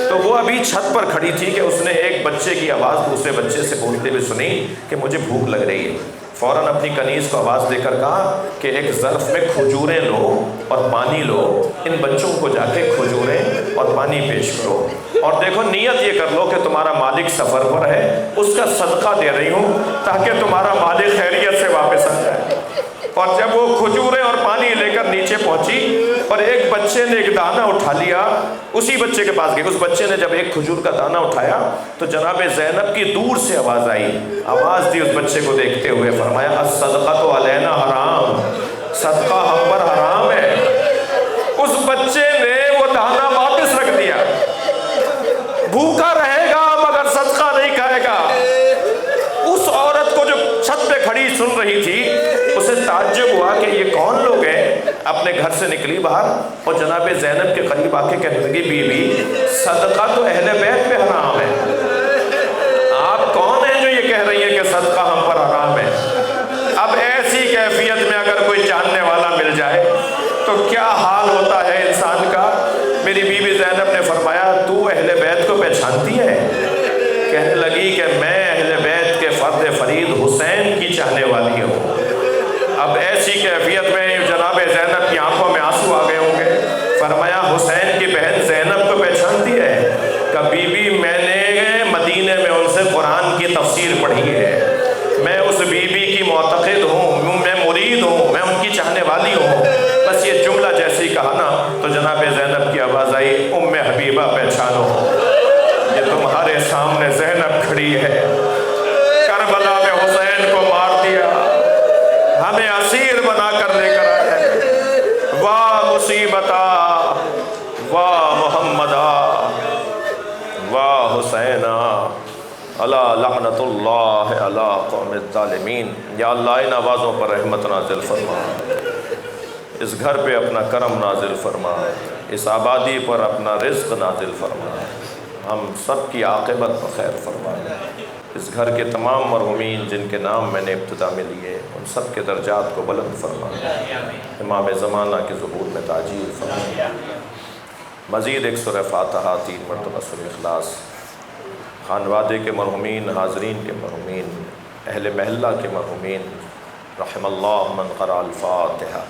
تو وہ ابھی چھت پر کھڑی تھی کہ اس نے ایک بچے کی آواز دوسرے بچے سے بولتے ہوئے سنی کہ مجھے بھوک لگ رہی ہے۔ فوراً اپنی کنیز کو آواز دے کر کہا کہ ایک ظرف میں کھجوریں لو اور پانی لو، ان بچوں کو جا کے کھجوریں اور پانی پیش کرو، اور دیکھو نیت یہ کر لو کہ تمہارا مالک سفر پر ہے، اس کا صدقہ دے رہی ہوں تاکہ تمہارا مالک خیریت سے واپس آ جائے۔ اور جب وہ کھجوریں اور پانی لے کر نیچے پہنچی اور ایک بچے نے ایک دانہ اٹھا لیا، اسی بچے کے پاس گئی، اس بچے نے جب ایک کھجور کا دانہ اٹھایا تو جناب زینب کی دور سے آواز آئی، آواز دی اس بچے کو دیکھتے ہوئے، فرمایا الصدقۃ علینا حرام، صدقہ ہم پر حرام ہے۔ اس بچے نے وہ دانہ واپس رکھ دیا، بھوکا رہے گا مگر صدقہ نہیں کھائے گا۔ اس عورت کو جو چھت پہ کھڑی سن رہی تھی، اسے تعجب ہوا کہ یہ کون لوگ ہیں۔ اپنے گھر سے نکلی باہر اور جناب زینب کے قریب آ کے کہنے لگی بی بی، صدقہ تو اہل بیت پہ حرام ہے، آپ کون ہیں جو یہ کہہ رہی ہیں کہ صدقہ ہم پر حرام ہے؟ اب ایسی کیفیت میں اگر کوئی جاننے والا مل جائے تو کیا حال ہوتا ہے انسان کا۔ میری بی بی زینب نے فرمایا تو اہل بیت کو پہچانتی ہے؟ کہنے لگی کہ میں اہل بیت کے فرد فرید حسین کی چاہنے والی ہوں۔ اب ایسی کیفیت میں جناب زینب کی آنکھوں میں آنسو آ گئے ہوں گے۔ فرمایا حسین کی بہن زینب کو پہچانتی ہے؟ کہ بی بی میں نے مدینے میں ان سے قرآن کی تفسیر پڑھی ہے، میں اس بی بی کی معتقد ہوں، میں مرید ہوں، میں ان کی چاہنے والی ہوں۔ بس یہ جملہ جیسی کہا نا تو جناب زینب کی آواز آئی ام حبیبہ پہچانو، یہ تمہارے سامنے زینب کھڑی ہے، کربلا میں حسین کو مار دیا، ہمیں اسیر بنا کر لے کر آئے، واہ مصیبتا واہ محمدا واہ حسینا الا لعنت اللہ علی قوم الظالمین۔ یا اللہ ان آوازوں پر رحمت نازل فرما، اس گھر پہ اپنا کرم نازل فرما، اس آبادی پر اپنا رزق نازل فرما، ہم سب کی عاقبت پر خیر فرما۔ اس گھر کے تمام مرحومین جن کے نام میں نے ابتدا میں لیے ان سب کے درجات کو بلند فرما، امام زمانہ کے ظہور میں تاجیل فرما۔ مزید ایک سورہ فاتحہ، 3 مرتبہ سورہ اخلاص، خانوادے کے مرحومین، حاضرین کے مرحومین، اہل محلہ کے مرحومین، رحم اللہ من قرأ الفاتحہ۔